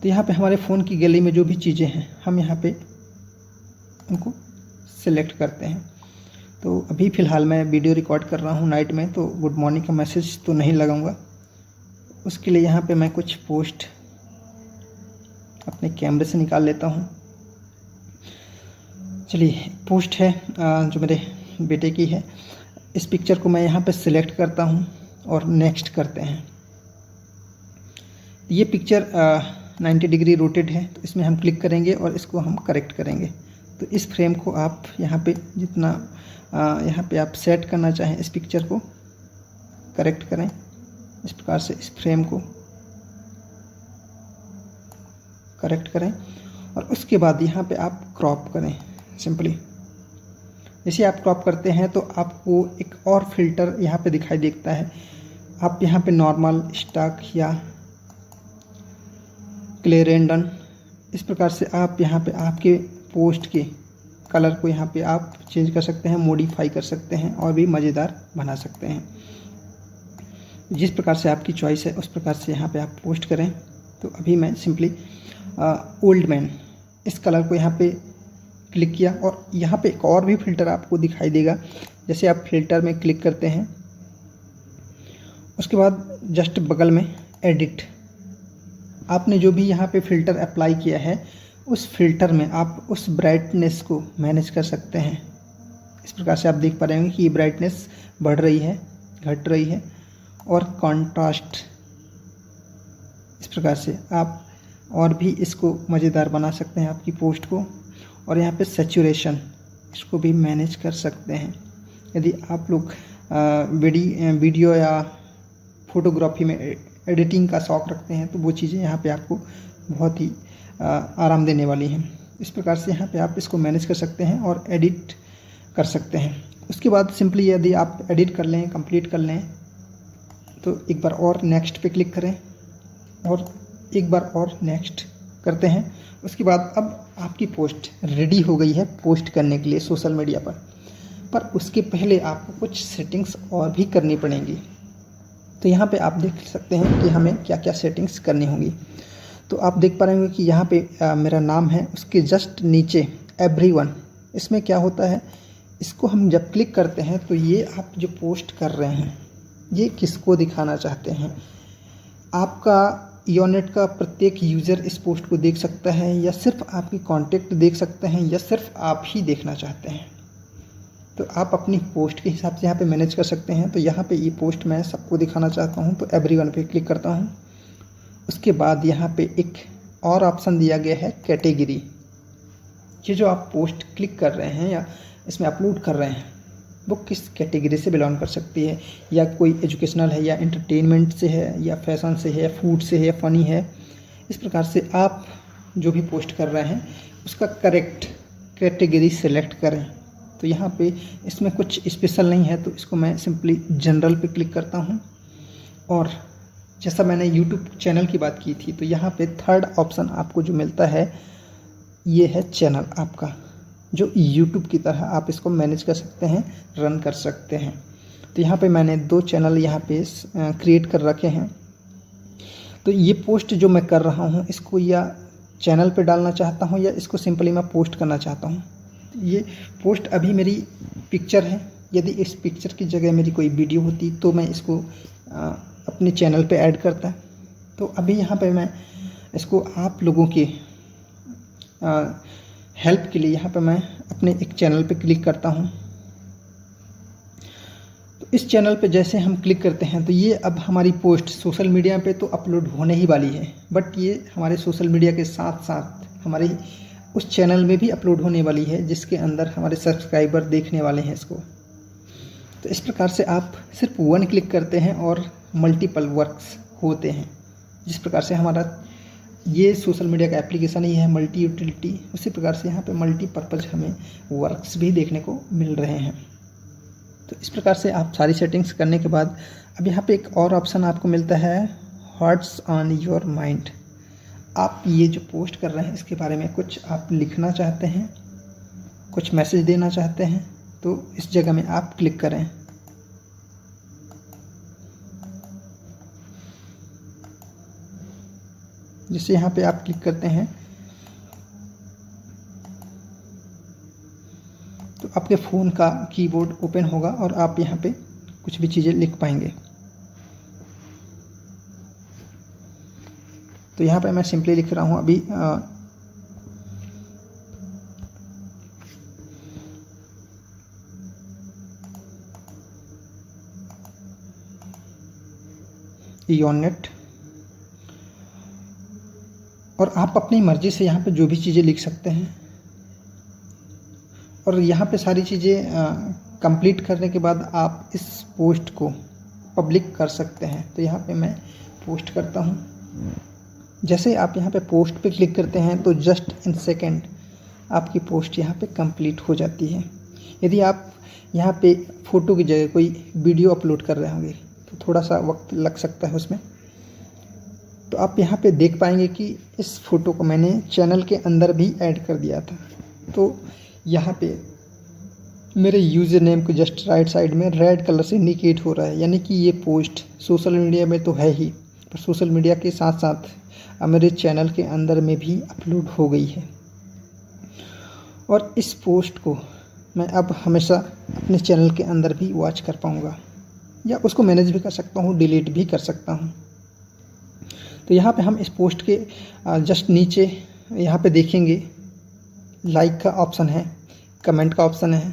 तो यहाँ पे हमारे फ़ोन की गैलरी में जो भी चीज़ें हैं हम यहाँ पे उनको सिलेक्ट करते हैं। तो अभी फ़िलहाल मैं वीडियो रिकॉर्ड कर रहा हूँ नाइट में, तो गुड मॉर्निंग का मैसेज तो नहीं लगाऊंगा। उसके लिए यहाँ पे मैं कुछ पोस्ट अपने कैमरे से निकाल लेता हूँ। चलिए, पोस्ट है जो मेरे बेटे की है। इस पिक्चर को मैं यहाँ पे सिलेक्ट करता हूँ और नेक्स्ट करते हैं। ये पिक्चर 90 डिग्री रोटेट है, तो इसमें हम क्लिक करेंगे और इसको हम करेक्ट करेंगे। तो इस फ्रेम को आप यहाँ पे जितना यहाँ पे आप सेट करना चाहें, इस पिक्चर को करेक्ट करें। इस प्रकार से इस फ्रेम को करेक्ट करें, और उसके बाद यहाँ पे आप क्रॉप करें सिंपली। जैसे आप क्रॉप करते हैं तो आपको एक और फिल्टर यहाँ पे दिखाई देता है। आप यहाँ पे नॉर्मल, स्टॉक या क्लेरेंडन, इस प्रकार से आप यहाँ पे आपके पोस्ट के कलर को यहाँ पे आप चेंज कर सकते हैं, मॉडिफाई कर सकते हैं और भी मज़ेदार बना सकते हैं। जिस प्रकार से आपकी चॉइस है उस प्रकार से यहाँ पे आप पोस्ट करें। तो अभी मैं सिंपली ओल्ड मैन इस कलर को यहाँ पे क्लिक किया और यहाँ पे एक और भी फ़िल्टर आपको दिखाई देगा। जैसे आप फ़िल्टर में क्लिक करते हैं, उसके बाद जस्ट बगल में एडिट, आपने जो भी यहाँ पे फ़िल्टर अप्लाई किया है उस फिल्टर में आप उस ब्राइटनेस को मैनेज कर सकते हैं। इस प्रकार से आप देख पा रहे होंगे कि ये ब्राइटनेस बढ़ रही है, घट रही है, और कॉन्ट्रास्ट इस प्रकार से आप और भी इसको मज़ेदार बना सकते हैं आपकी पोस्ट को। और यहाँ पे सैचुरेशन इसको भी मैनेज कर सकते हैं। यदि आप लोग वीडियो या फोटोग्राफी में एडिटिंग का शौक़ रखते हैं तो वो चीज़ें यहाँ पे आपको बहुत ही आराम देने वाली हैं। इस प्रकार से यहाँ पे आप इसको मैनेज कर सकते हैं और एडिट कर सकते हैं। उसके बाद सिंपली यदि आप एडिट कर लें, कंप्लीट कर लें, तो एक बार और नेक्स्ट पे क्लिक करें और एक बार और नेक्स्ट करते हैं। उसके बाद अब आपकी पोस्ट रेडी हो गई है पोस्ट करने के लिए सोशल मीडिया पर उसके पहले आपको कुछ सेटिंग्स और भी करनी पड़ेंगी। तो यहाँ पे आप देख सकते हैं कि हमें क्या क्या सेटिंग्स करनी होंगी। तो आप देख पा रहे होंगे कि यहाँ पे मेरा नाम है, उसके जस्ट नीचे एवरीवन, इसमें क्या होता है, इसको हम जब क्लिक करते हैं तो ये आप जो पोस्ट कर रहे हैं ये किसको दिखाना चाहते हैं। आपका योनेट का प्रत्येक यूज़र इस पोस्ट को देख सकता है, या सिर्फ आपकी कॉन्टेक्ट देख सकते हैं, या सिर्फ आप ही देखना चाहते हैं। तो आप अपनी पोस्ट के हिसाब से यहाँ पे मैनेज कर सकते हैं। तो यहाँ पे ये पोस्ट मैं सबको दिखाना चाहता हूँ तो एवरीवन पे क्लिक करता हूँ। उसके बाद यहाँ पे एक और ऑप्शन दिया गया है कैटेगरी। ये जो आप पोस्ट क्लिक कर रहे हैं या इसमें अपलोड कर रहे हैं वो किस कैटेगरी से बिलोंग कर सकती है, या कोई एजुकेशनल है, या एंटरटेनमेंट से है, या फैशन से है, या फूड से है, या फ़नी है। इस प्रकार से आप जो भी पोस्ट कर रहे हैं उसका करेक्ट कैटेगरी सेलेक्ट करें। तो यहाँ पे इसमें कुछ स्पेशल नहीं है, तो इसको मैं सिंपली जनरल पे क्लिक करता हूँ। और जैसा मैंने यूट्यूब चैनल की बात की थी, तो यहाँ पे थर्ड ऑप्शन आपको जो मिलता है ये है चैनल आपका, जो यूट्यूब की तरह आप इसको मैनेज कर सकते हैं, रन कर सकते हैं। तो यहाँ पे मैंने 2 चैनल यहाँ पे क्रिएट कर रखे हैं। तो ये पोस्ट जो मैं कर रहा हूँ इसको या चैनल पे डालना चाहता हूँ, या इसको सिंपली मैं पोस्ट करना चाहता हूँ। ये पोस्ट अभी मेरी पिक्चर है, यदि इस पिक्चर की जगह मेरी कोई वीडियो होती तो मैं इसको अपने चैनल पे ऐड करता। तो अभी यहाँ पे मैं इसको आप लोगों के हेल्प के लिए यहाँ पे मैं अपने एक चैनल पे क्लिक करता हूँ। तो इस चैनल पे जैसे हम क्लिक करते हैं तो ये अब हमारी पोस्ट सोशल मीडिया पे तो अपलोड होने ही वाली है, बट ये हमारे सोशल मीडिया के साथ साथ हमारे उस चैनल में भी अपलोड होने वाली है, जिसके अंदर हमारे सब्सक्राइबर देखने वाले हैं इसको। तो इस प्रकार से आप सिर्फ 1 क्लिक करते हैं और मल्टीपल वर्क्स होते हैं। जिस प्रकार से हमारा ये सोशल मीडिया का एप्लीकेशन ही है मल्टी यूटिलिटी, उसी प्रकार से यहाँ पे मल्टीपर्पज़ हमें वर्क्स भी देखने को मिल रहे हैं। तो इस प्रकार से आप सारी सेटिंग्स करने के बाद अब यहाँ पे एक और ऑप्शन आपको मिलता है, व्हाट्स ऑन योर माइंड। आप ये जो पोस्ट कर रहे हैं इसके बारे में कुछ आप लिखना चाहते हैं, कुछ मैसेज देना चाहते हैं, तो इस जगह में आप क्लिक करें। जैसे यहाँ पे आप क्लिक करते हैं तो आपके फ़ोन का कीबोर्ड ओपन होगा और आप यहाँ पे कुछ भी चीज़ें लिख पाएंगे। तो यहाँ पे मैं सिंपली लिख रहा हूँ अभी योनेट, और आप अपनी मर्ज़ी से यहाँ पे जो भी चीज़ें लिख सकते हैं। और यहाँ पे सारी चीज़ें कंप्लीट करने के बाद आप इस पोस्ट को पब्लिक कर सकते हैं। तो यहाँ पे मैं पोस्ट करता हूँ। जैसे आप यहाँ पे पोस्ट पे क्लिक करते हैं तो जस्ट इन सेकेंड आपकी पोस्ट यहाँ पे कंप्लीट हो जाती है। यदि आप यहाँ पे फ़ोटो की जगह कोई वीडियो अपलोड कर रहे होंगे तो थोड़ा सा वक्त लग सकता है उसमें। तो आप यहाँ पे देख पाएंगे कि इस फ़ोटो को मैंने चैनल के अंदर भी ऐड कर दिया था। तो यहाँ पे मेरे यूज़र नेम को जस्ट राइट साइड में रेड कलर से इंडिकेट हो रहा है, यानी कि ये पोस्ट सोशल मीडिया में तो है ही, पर सोशल मीडिया के साथ साथ मेरे चैनल के अंदर में भी अपलोड हो गई है। और इस पोस्ट को मैं अब हमेशा अपने चैनल के अंदर भी वॉच कर पाऊँगा या उसको मैनेज भी कर सकता हूँ, डिलीट भी कर सकता हूँ। तो यहाँ पे हम इस पोस्ट के जस्ट नीचे यहाँ पे देखेंगे लाइक का ऑप्शन है, कमेंट का ऑप्शन है।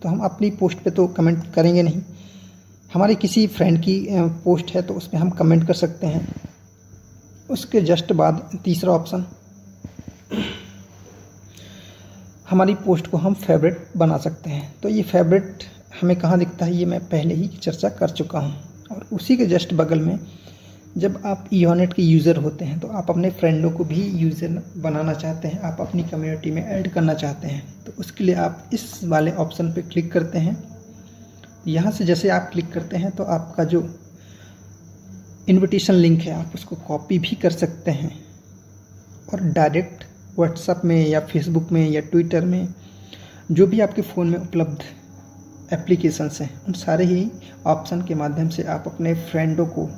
तो हम अपनी पोस्ट पे तो कमेंट करेंगे नहीं, हमारे किसी फ्रेंड की पोस्ट है तो उसमें हम कमेंट कर सकते हैं। उसके जस्ट बाद तीसरा ऑप्शन, हमारी पोस्ट को हम फेवरेट बना सकते हैं। तो ये फेवरेट हमें कहाँ दिखता है, ये मैं पहले ही चर्चा कर चुका हूँ। और उसी के जस्ट बगल में जब आप ईओनेट के यूज़र होते हैं तो आप अपने फ्रेंडों को भी यूज़र बनाना चाहते हैं, आप अपनी कम्युनिटी में ऐड करना चाहते हैं, तो उसके लिए आप इस वाले ऑप्शन पे क्लिक करते हैं। यहाँ से जैसे आप क्लिक करते हैं तो आपका जो इनविटेशन लिंक है आप उसको कॉपी भी कर सकते हैं और डायरेक्ट व्हाट्सएप में या फेसबुक में या ट्विटर में जो भी आपके फ़ोन में उपलब्ध एप्लीकेशंस हैं उन सारे ही ऑप्शन के माध्यम से आप अपने फ्रेंडों को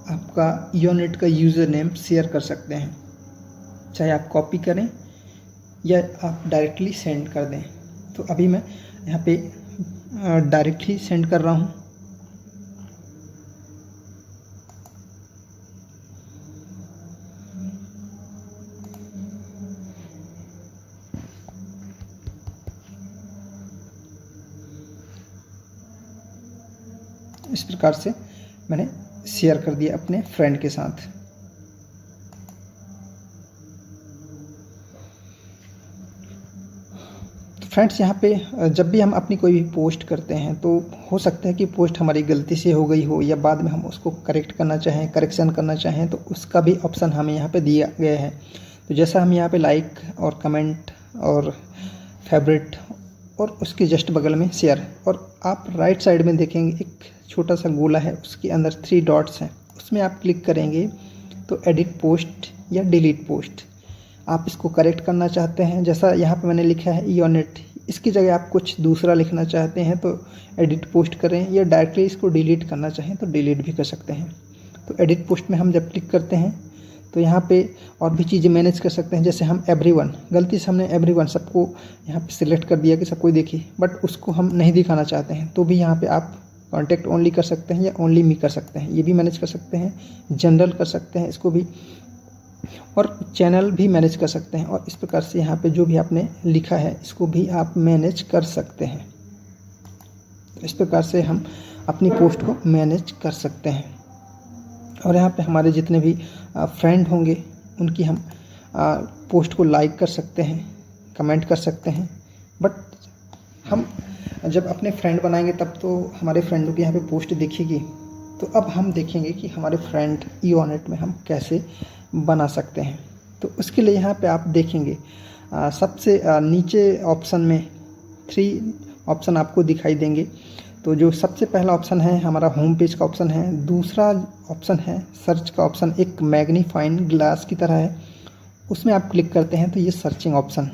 आपका ईओनेट का यूज़र नेम शेयर कर सकते हैं, चाहे आप कॉपी करें या आप डायरेक्टली सेंड कर दें। तो अभी मैं यहाँ पे डायरेक्टली सेंड कर रहा हूँ। इस प्रकार से मैंने शेयर कर दिया अपने फ्रेंड के साथ। तो फ्रेंड्स, यहाँ पे जब भी हम अपनी कोई भी पोस्ट करते हैं तो हो सकता है कि पोस्ट हमारी गलती से हो गई हो या बाद में हम उसको करेक्ट करना चाहें, करेक्शन करना चाहें, तो उसका भी ऑप्शन हमें यहाँ पे दिया गया है। तो जैसा हम यहाँ पे लाइक और कमेंट और फेवरेट और उसके जस्ट बगल में शेयर, और आप राइट साइड में देखेंगे एक छोटा सा गोला है, उसके अंदर 3 डॉट्स हैं, उसमें आप क्लिक करेंगे तो एडिट पोस्ट या डिलीट पोस्ट, आप इसको करेक्ट करना चाहते हैं, जैसा यहाँ पे मैंने लिखा है ईओनेट, इसकी जगह आप कुछ दूसरा लिखना चाहते हैं तो एडिट पोस्ट करें, या डायरेक्टली इसको डिलीट करना चाहें तो डिलीट भी कर सकते हैं। तो एडिट पोस्ट में हम जब क्लिक करते हैं तो यहाँ पे और भी चीज़ें मैनेज कर सकते हैं, जैसे हम एवरीवन, गलती से हमने एवरीवन सबको यहाँ पे सिलेक्ट कर दिया कि सब कोई देखिए, बट उसको हम नहीं दिखाना चाहते हैं तो भी यहाँ पे आप कॉन्टैक्ट ओनली कर सकते हैं या ओनली मी कर सकते हैं, ये भी मैनेज कर सकते हैं। जनरल कर सकते हैं इसको भी, और चैनल भी मैनेज कर सकते हैं। और इस प्रकार से यहाँ पे जो भी आपने लिखा है इसको भी आप मैनेज कर सकते हैं। तो इस प्रकार से हम अपनी पोस्ट को मैनेज कर सकते हैं। और यहाँ पे हमारे जितने भी फ्रेंड होंगे उनकी हम पोस्ट को लाइक कर सकते हैं, कमेंट कर सकते हैं। बट हम जब अपने फ्रेंड बनाएंगे तब तो हमारे फ्रेंडों की यहाँ पे पोस्ट दिखेगी। तो अब हम देखेंगे कि हमारे फ्रेंड ईओनेट में हम कैसे बना सकते हैं। तो उसके लिए यहाँ पे आप देखेंगे सबसे नीचे ऑप्शन में 3 ऑप्शन आपको दिखाई देंगे। तो जो सबसे पहला ऑप्शन है हमारा होम पेज का ऑप्शन है, दूसरा ऑप्शन है सर्च का ऑप्शन, एक मैग्नीफाइंग ग्लास की तरह है, उसमें आप क्लिक करते हैं तो ये सर्चिंग ऑप्शन,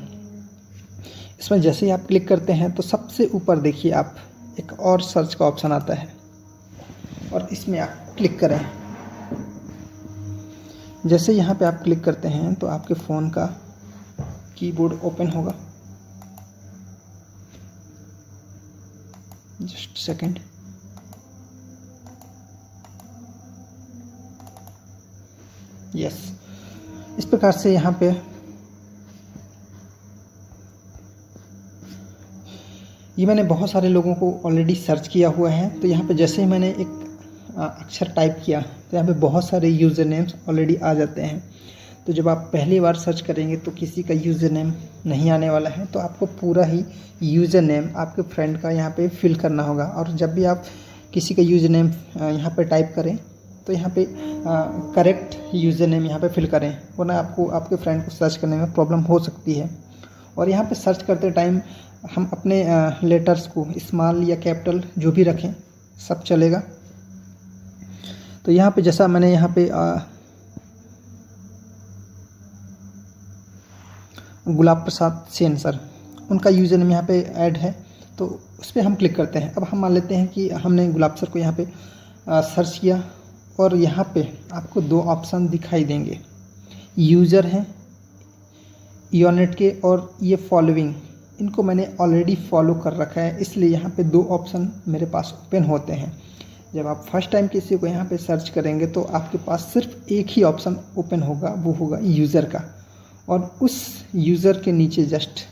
इसमें जैसे ही आप क्लिक करते हैं तो सबसे ऊपर देखिए आप एक और सर्च का ऑप्शन आता है और इसमें आप क्लिक करें। जैसे यहाँ पे आप क्लिक करते हैं तो आपके फ़ोन का कीबोर्ड ओपन होगा। Just second. यस, इस प्रकार से यहाँ पे ये मैंने बहुत सारे लोगों को ऑलरेडी सर्च किया हुआ है। तो यहाँ पे जैसे ही मैंने एक अक्षर टाइप किया तो यहाँ पे बहुत सारे यूज़र नेम्स ऑलरेडी आ जाते हैं। तो जब आप पहली बार सर्च करेंगे तो किसी का यूज़र नेम नहीं आने वाला है, तो आपको पूरा ही यूज़र नेम आपके फ्रेंड का यहाँ पे फिल करना होगा। और जब भी आप किसी का यूज़र नेम यहाँ पे टाइप करें तो यहाँ पे करेक्ट यूज़र नेम यहाँ पे फिल करें, वरना आपको आपके फ्रेंड को सर्च करने में प्रॉब्लम हो सकती है। और यहाँ पे सर्च करते टाइम हम अपने लेटर्स को स्मॉल या कैपिटल जो भी रखें सब चलेगा। तो यहाँ पे जैसा मैंने यहाँ पे गुलाब प्रसाद सेन सर, उनका यूज़र नेम यहाँ पे ऐड है, तो उस पर हम क्लिक करते हैं। अब हम मान लेते हैं कि हमने गुलाब सर को यहाँ पे सर्च किया, और यहाँ पे आपको दो ऑप्शन दिखाई देंगे, यूज़र हैं ईओनेट के, और ये फॉलोइंग, इनको मैंने ऑलरेडी फॉलो कर रखा है, इसलिए यहाँ पे दो ऑप्शन मेरे पास ओपन होते हैं। जब आप फर्स्ट टाइम किसी को यहाँ पे सर्च करेंगे तो आपके पास सिर्फ एक ही ऑप्शन ओपन होगा, वो होगा यूज़र का, और उस यूज़र के नीचे जस्ट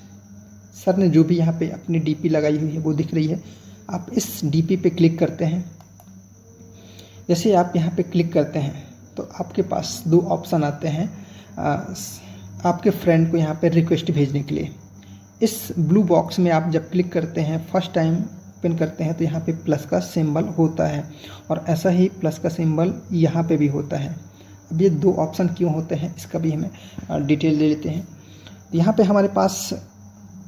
सर ने जो भी यहाँ पे अपनी डीपी लगाई हुई है वो दिख रही है, आप इस डीपी पे क्लिक करते हैं। जैसे आप यहाँ पे क्लिक करते हैं तो आपके पास दो ऑप्शन आते हैं आपके फ्रेंड को यहाँ पे रिक्वेस्ट भेजने के लिए। इस ब्लू बॉक्स में आप जब क्लिक करते हैं, फर्स्ट टाइम ओपन करते हैं, तो यहाँ पे प्लस का सिंबल होता है, और ऐसा ही प्लस का सिंबल यहाँ पे भी होता है। अब ये दो ऑप्शन क्यों होते हैं इसका भी हमें डिटेल ले लेते हैं। यहाँ पे हमारे पास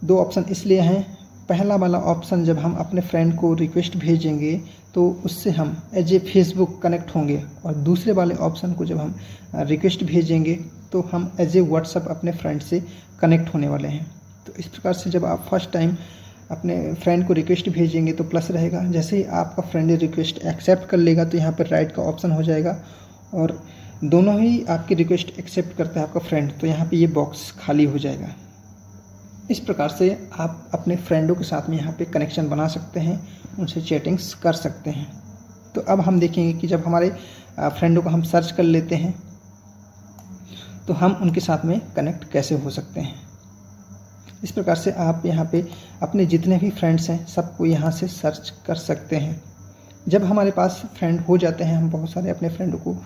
दो ऑप्शन इसलिए हैं, पहला वाला ऑप्शन जब हम अपने फ्रेंड को रिक्वेस्ट भेजेंगे तो उससे हम एज ए फेसबुक कनेक्ट होंगे, और दूसरे वाले ऑप्शन को जब हम रिक्वेस्ट भेजेंगे तो हम एज ए व्हाट्सअप अपने फ्रेंड से कनेक्ट होने वाले हैं। तो इस प्रकार से जब आप फर्स्ट टाइम अपने फ्रेंड को रिक्वेस्ट भेजेंगे तो प्लस रहेगा, जैसे ही आपका फ्रेंड रिक्वेस्ट एक्सेप्ट कर लेगा तो यहाँ पर राइट का ऑप्शन हो जाएगा, और दोनों ही आपकी रिक्वेस्ट एक्सेप्ट करता है आपका फ्रेंड, तो यहाँ पे ये बॉक्स खाली हो जाएगा। इस प्रकार से आप अपने फ्रेंडों के साथ में यहाँ पे कनेक्शन बना सकते हैं, उनसे चैटिंग्स कर सकते हैं। तो अब हम देखेंगे कि जब हमारे फ्रेंडों को हम सर्च कर लेते हैं तो हम उनके साथ में कनेक्ट कैसे हो सकते हैं। इस प्रकार से आप यहाँ पे अपने जितने भी फ्रेंड्स हैं सबको यहाँ से सर्च कर सकते हैं। जब हमारे पास फ्रेंड हो जाते हैं, हम बहुत सारे अपने फ्रेंडों को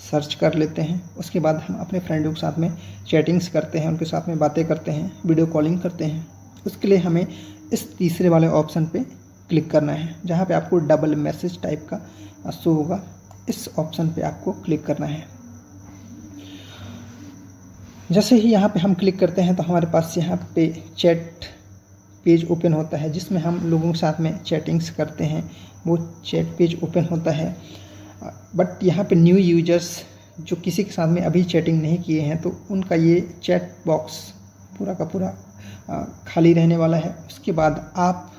सर्च कर लेते हैं, उसके बाद हम अपने फ्रेंडों के साथ में चैटिंग्स करते हैं, उनके साथ में बातें करते हैं, वीडियो कॉलिंग करते हैं। उसके लिए हमें इस तीसरे वाले ऑप्शन पे क्लिक करना है, जहाँ पे आपको डबल मैसेज टाइप का शो होगा, इस ऑप्शन पे आपको क्लिक करना है। जैसे ही यहाँ पे हम क्लिक करते हैं तो हमारे पास यहाँ पे चैट पेज ओपन होता है, जिसमें हम लोगों के साथ में चैटिंग्स करते हैं, वो चैट पेज ओपन होता है। बट यहाँ पे न्यू यूजर्स जो किसी के साथ में अभी चैटिंग नहीं किए हैं तो उनका ये चैट बॉक्स पूरा का पूरा खाली रहने वाला है। उसके बाद आप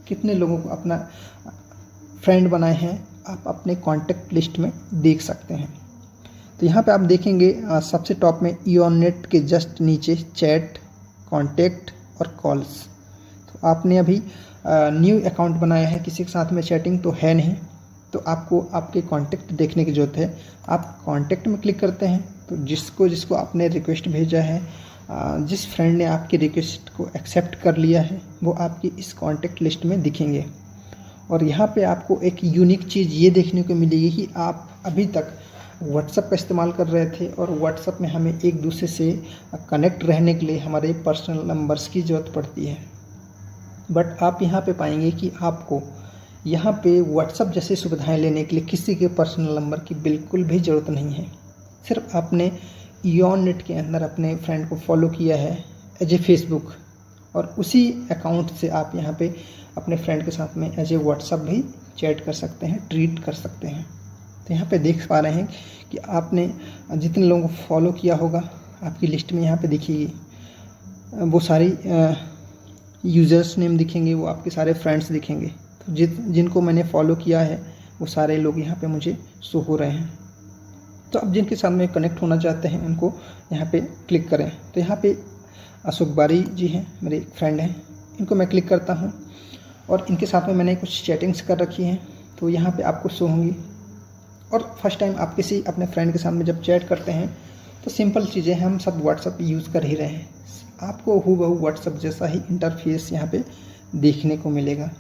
कितने लोगों को अपना फ्रेंड बनाए हैं आप अपने कॉन्टेक्ट लिस्ट में देख सकते हैं। तो यहाँ पे आप देखेंगे सबसे टॉप में ईओनेट के जस्ट नीचे चैट, कॉन्टेक्ट और कॉल्स। तो आपने अभी न्यू अकाउंट बनाया है, किसी के साथ में चैटिंग तो है नहीं, तो आपको आपके कॉन्टेक्ट देखने की ज़रूरत है। आप कॉन्टेक्ट में क्लिक करते हैं तो जिसको जिसको आपने रिक्वेस्ट भेजा है, जिस फ्रेंड ने आपकी रिक्वेस्ट को एक्सेप्ट कर लिया है, वो आपकी इस कॉन्टेक्ट लिस्ट में दिखेंगे। और यहाँ पे आपको एक यूनिक चीज़ ये देखने को मिलेगी कि आप अभी तक व्हाट्सएप का इस्तेमाल कर रहे थे और व्हाट्सएप में हमें एक दूसरे से कनेक्ट रहने के लिए हमारे पर्सनल नंबर्स की ज़रूरत पड़ती है। बट आप यहाँ पे पाएंगे कि आपको यहाँ पे व्हाट्सएप जैसी सुविधाएं लेने के लिए किसी के पर्सनल नंबर की बिल्कुल भी ज़रूरत नहीं है। सिर्फ आपने ईओनेट के अंदर अपने फ्रेंड को फॉलो किया है एज ए फेसबुक, और उसी अकाउंट से आप यहाँ पे अपने फ्रेंड के साथ में एज ए व्हाट्सएप भी चैट कर सकते हैं, ट्रीट कर सकते हैं। तो यहाँ पे देख पा रहे हैं कि आपने जितने लोगों को फॉलो किया होगा आपकी लिस्ट में यहाँ पे दिखेगी, वो सारी यूज़र्स नेम दिखेंगे, वो आपके सारे फ्रेंड्स दिखेंगे। तो जिनको मैंने फॉलो किया है वो सारे लोग यहाँ पे मुझे शो हो रहे हैं। तो अब जिनके साथ में कनेक्ट होना चाहते हैं उनको यहाँ पे क्लिक करें। तो यहाँ पे अशोक बारी जी हैं, मेरे एक फ्रेंड हैं, इनको मैं क्लिक करता हूँ और इनके साथ में मैंने कुछ चैटिंग्स कर रखी हैं, तो यहाँ पे आपको शो होंगी। और फर्स्ट टाइम आप किसी अपने फ्रेंड के साथ में जब चैट करते हैं तो सिंपल चीज़ें हम सब व्हाट्सएप यूज़ कर ही रहे हैं, आपको हूबहू व्हाट्सएप जैसा ही इंटरफेस यहाँ पे देखने को मिलेगा।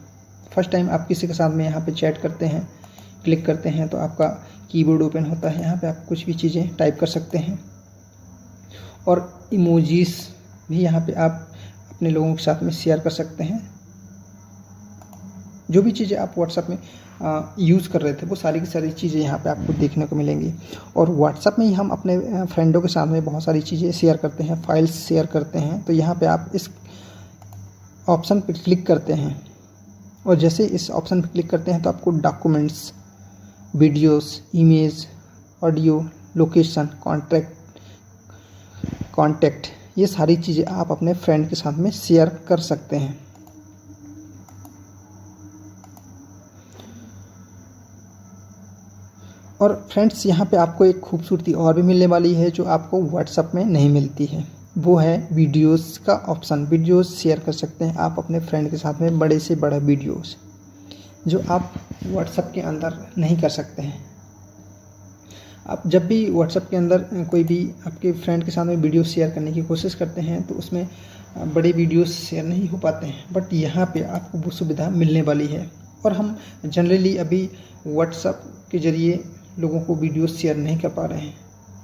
फर्स्ट टाइम आप किसी के साथ में यहाँ पे चैट करते हैं, क्लिक करते हैं तो आपका कीबोर्ड ओपन होता है, यहाँ पे आप कुछ भी चीज़ें टाइप कर सकते हैं। और इमोजीज भी यहाँ पे आप अपने लोगों के साथ में शेयर कर सकते हैं। जो भी चीज़ें आप व्हाट्सएप में यूज़ कर रहे थे वो सारी की सारी चीज़ें यहाँ पे आपको देखने को मिलेंगी। और व्हाट्सएप में ही हम अपने फ्रेंडों के साथ में बहुत सारी चीज़ें शेयर करते हैं, फाइल्स शेयर करते हैं। तो यहाँ पे आप इस ऑप्शन पे क्लिक करते हैं और जैसे इस ऑप्शन पे क्लिक करते हैं तो आपको documents, videos, image, audio, location, contact ये सारी चीज़ें आप अपने फ्रेंड के साथ में शेयर कर सकते हैं। और फ्रेंड्स यहाँ पे आपको एक खूबसूरती और भी मिलने वाली है जो आपको व्हाट्सएप में नहीं मिलती है, वो है वीडियोस का ऑप्शन। वीडियोस शेयर कर सकते हैं आप अपने फ्रेंड के साथ में, बड़े से बड़ा वीडियोस जो आप व्हाट्सएप के अंदर नहीं कर सकते हैं। आप जब भी व्हाट्सएप के अंदर कोई भी आपके फ्रेंड के साथ में वीडियो शेयर करने की कोशिश करते हैं तो उसमें बड़े वीडियोस शेयर नहीं हो पाते हैं, बट यहाँ पे आपको वो सुविधा मिलने वाली है। और हम जनरली अभी व्हाट्सएप के ज़रिए लोगों को वीडियोस शेयर नहीं कर पा रहे हैं,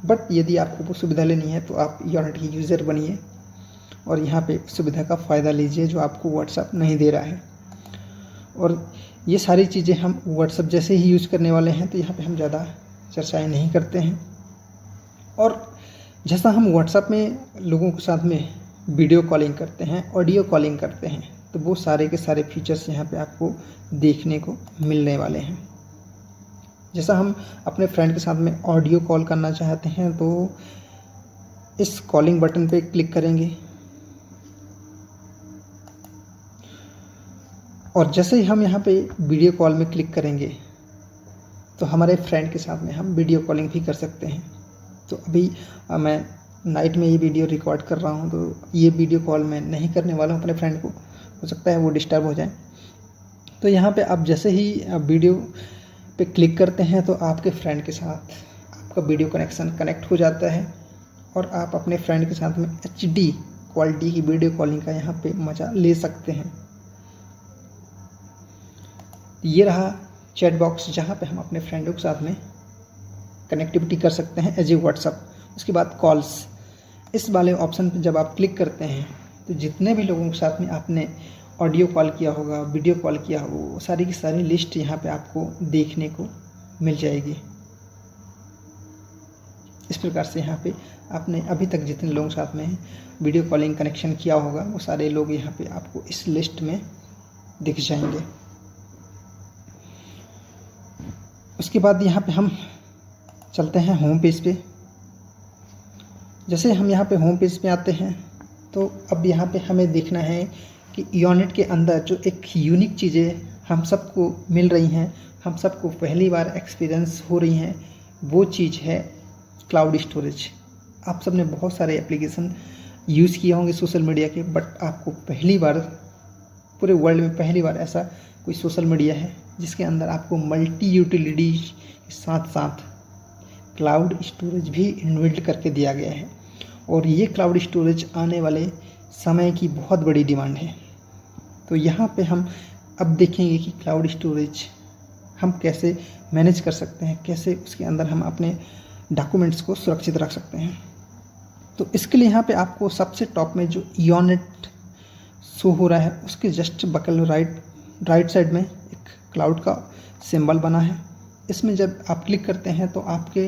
बट यदि आपको वो सुविधा लेनी है तो आप ईऑनेट के यूज़र बनिए और यहाँ पे सुविधा का फ़ायदा लीजिए जो आपको व्हाट्सएप नहीं दे रहा है। और ये सारी चीज़ें हम व्हाट्सएप जैसे ही यूज़ करने वाले हैं, तो यहाँ पे हम ज़्यादा चर्चाएं नहीं करते हैं। और जैसा हम व्हाट्सएप में लोगों के साथ में वीडियो कॉलिंग करते हैं, ऑडियो कॉलिंग करते हैं, तो वो सारे के सारे फीचर्स यहाँ पे आपको देखने को मिलने वाले हैं। जैसा हम अपने फ्रेंड के साथ में ऑडियो कॉल करना चाहते हैं तो इस कॉलिंग बटन पे क्लिक करेंगे और जैसे ही हम यहाँ पे वीडियो कॉल में क्लिक करेंगे तो हमारे फ्रेंड के साथ में हम वीडियो कॉलिंग भी कर सकते हैं। तो अभी मैं नाइट में ये वीडियो रिकॉर्ड कर रहा हूँ, तो ये वीडियो कॉल मैं नहीं करने वाला हूँ अपने फ्रेंड को, हो सकता है वो डिस्टर्ब हो जाए। तो यहाँ पे आप जैसे ही वीडियो पे क्लिक करते हैं तो आपके फ्रेंड के साथ आपका वीडियो कनेक्शन कनेक्ट हो जाता है और आप अपने फ्रेंड के साथ में HD क्वालिटी की वीडियो कॉलिंग का यहाँ पे मज़ा ले सकते हैं। ये रहा चैट बॉक्स जहाँ पे हम अपने फ्रेंडों के साथ में कनेक्टिविटी कर सकते हैं एज ए व्हाट्सअप। उसके बाद कॉल्स, इस वाले ऑप्शन पर जब आप क्लिक करते हैं तो जितने भी लोगों के साथ में आपने ऑडियो कॉल किया होगा, वीडियो कॉल किया होगा, वो सारी की सारी लिस्ट यहाँ पे आपको देखने को मिल जाएगी। इस प्रकार से यहाँ पे आपने अभी तक जितने लोगों के साथ में वीडियो कॉलिंग कनेक्शन किया होगा वो सारे लोग यहाँ पे आपको इस लिस्ट में दिख जाएंगे। उसके बाद यहाँ पे हम चलते हैं होम पेज पे। जैसे हम यहाँ पे होम पेज पे आते हैं तो अब यहाँ पे हमें देखना है कि ईऑनेट के अंदर जो एक यूनिक चीज़ें हम सबको मिल रही हैं, हम सबको पहली बार एक्सपीरियंस हो रही हैं, वो चीज़ है क्लाउड स्टोरेज। आप सब ने बहुत सारे एप्लीकेशन यूज़ किए होंगे सोशल मीडिया के, बट आपको पहली बार पूरे वर्ल्ड में पहली बार ऐसा कोई सोशल मीडिया है जिसके अंदर आपको मल्टी यूटिलिटी के साथ साथ क्लाउड स्टोरेज भी इनबिल्ट करके दिया गया है। और ये क्लाउड स्टोरेज आने वाले समय की बहुत बड़ी डिमांड है। तो यहाँ पे हम अब देखेंगे कि क्लाउड स्टोरेज हम कैसे मैनेज कर सकते हैं, कैसे उसके अंदर हम अपने डॉक्यूमेंट्स को सुरक्षित रख सकते हैं। तो इसके लिए यहाँ पे आपको सबसे टॉप में जो ईऑनेट शो हो रहा है उसके जस्ट बगल राइट साइड में एक क्लाउड का सिंबल बना है। इसमें जब आप क्लिक करते हैं तो आपके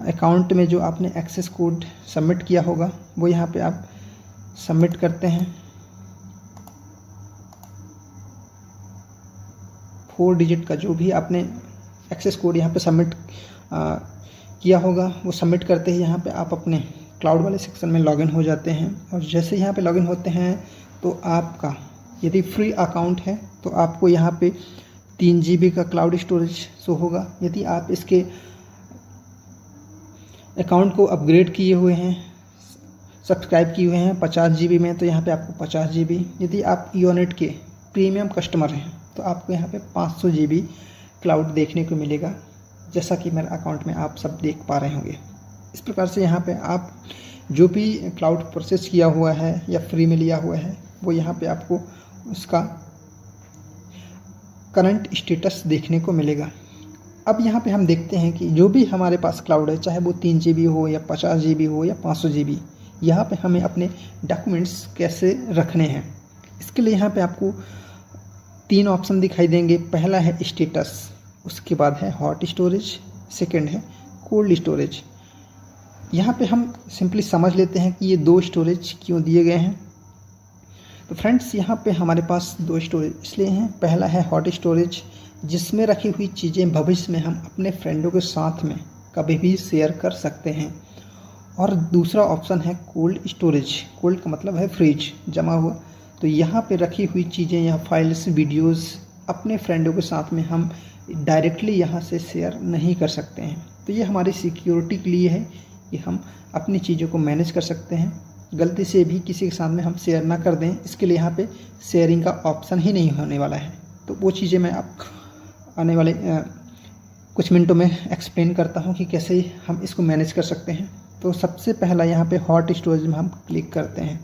अकाउंट में जो आपने एक्सेस कोड सबमिट किया होगा वो यहाँ पे आप सबमिट करते हैं। 4 डिजिट का जो भी आपने एक्सेस कोड यहाँ पे सबमिट किया होगा वो सबमिट करते ही यहाँ पे आप अपने क्लाउड वाले सेक्शन में लॉगिन हो जाते हैं। और जैसे यहाँ पे लॉगिन होते हैं तो आपका यदि फ्री अकाउंट है तो आपको यहाँ पे 3 GB का क्लाउड स्टोरेज शो होगा। यदि आप इसके अकाउंट को अपग्रेड किए हुए हैं, सब्सक्राइब किए हुए हैं 50 GB में, तो यहाँ पे आपको 50 GB। यदि आप ईऑनेट के प्रीमियम कस्टमर हैं तो आपको यहाँ पे 500 GB क्लाउड देखने को मिलेगा, जैसा कि मेरे अकाउंट में आप सब देख पा रहे होंगे। इस प्रकार से यहाँ पे आप जो भी क्लाउड प्रोसेस किया हुआ है या फ्री में लिया हुआ है वो यहाँ पे आपको उसका करंट स्टेटस देखने को मिलेगा। अब यहाँ पे हम देखते हैं कि जो भी हमारे पास क्लाउड है, चाहे वो 3 GB हो या 50 GB हो या 500 GB, यहाँ पे हमें अपने डॉक्यूमेंट्स कैसे रखने हैं। इसके लिए यहाँ पे आपको 3 ऑप्शन दिखाई देंगे। पहला है स्टेटस, उसके बाद है हॉट स्टोरेज, सेकंड है कोल्ड स्टोरेज। यहाँ पे हम सिंपली समझ लेते हैं कि ये 2 स्टोरेज क्यों दिए गए हैं। तो फ्रेंड्स यहाँ पे हमारे पास 2 स्टोरेज इसलिए हैं। पहला है हॉट स्टोरेज, जिसमें रखी हुई चीज़ें भविष्य में हम अपने फ्रेंडों के साथ में कभी भी शेयर कर सकते हैं। और दूसरा ऑप्शन है कोल्ड स्टोरेज। कोल्ड का मतलब है फ्रिज, जमा हुआ। तो यहाँ पे रखी हुई चीज़ें या फाइल्स, वीडियोस अपने फ्रेंडों के साथ में हम डायरेक्टली यहाँ से शेयर नहीं कर सकते हैं। तो ये हमारी सिक्योरिटी के लिए है कि हम अपनी चीज़ों को मैनेज कर सकते हैं, गलती से भी किसी के साथ में हम शेयर ना कर दें। इसके लिए यहाँ पे शेयरिंग का ऑप्शन ही नहीं होने वाला है। तो वो चीज़ें मैं आप आने वाले कुछ मिनटों में एक्सप्लेन करता हूँ कि कैसे हम इसको मैनेज कर सकते हैं। तो सबसे पहला यहाँ पे हॉट स्टोरेज में हम क्लिक करते हैं।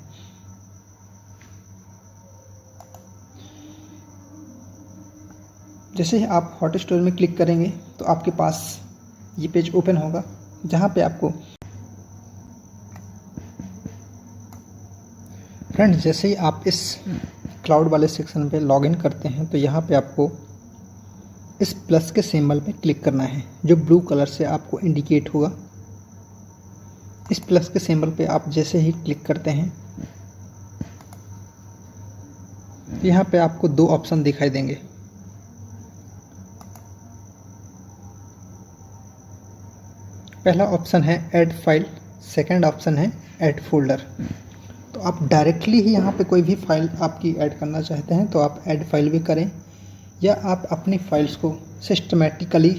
जैसे ही आप हॉट स्टोरेज में क्लिक करेंगे तो आपके पास ये पेज ओपन होगा, जहाँ पे आपको फ्रेंड्स जैसे ही आप इस क्लाउड वाले सेक्शन पे लॉगिन करते हैं तो यहाँ पे आपको इस प्लस के सिंबल पे क्लिक करना है, जो ब्लू कलर से आपको इंडिकेट होगा। इस प्लस के सिंबल पे आप जैसे ही क्लिक करते हैं तो यहाँ पे आपको दो ऑप्शन दिखाई देंगे। पहला ऑप्शन है ऐड फाइल, सेकंड ऑप्शन है ऐड फोल्डर। तो आप डायरेक्टली ही यहाँ पे कोई भी फाइल आपकी ऐड करना चाहते हैं तो आप ऐड फाइल भी करें, या आप अपनी फाइल्स को सिस्टमेटिकली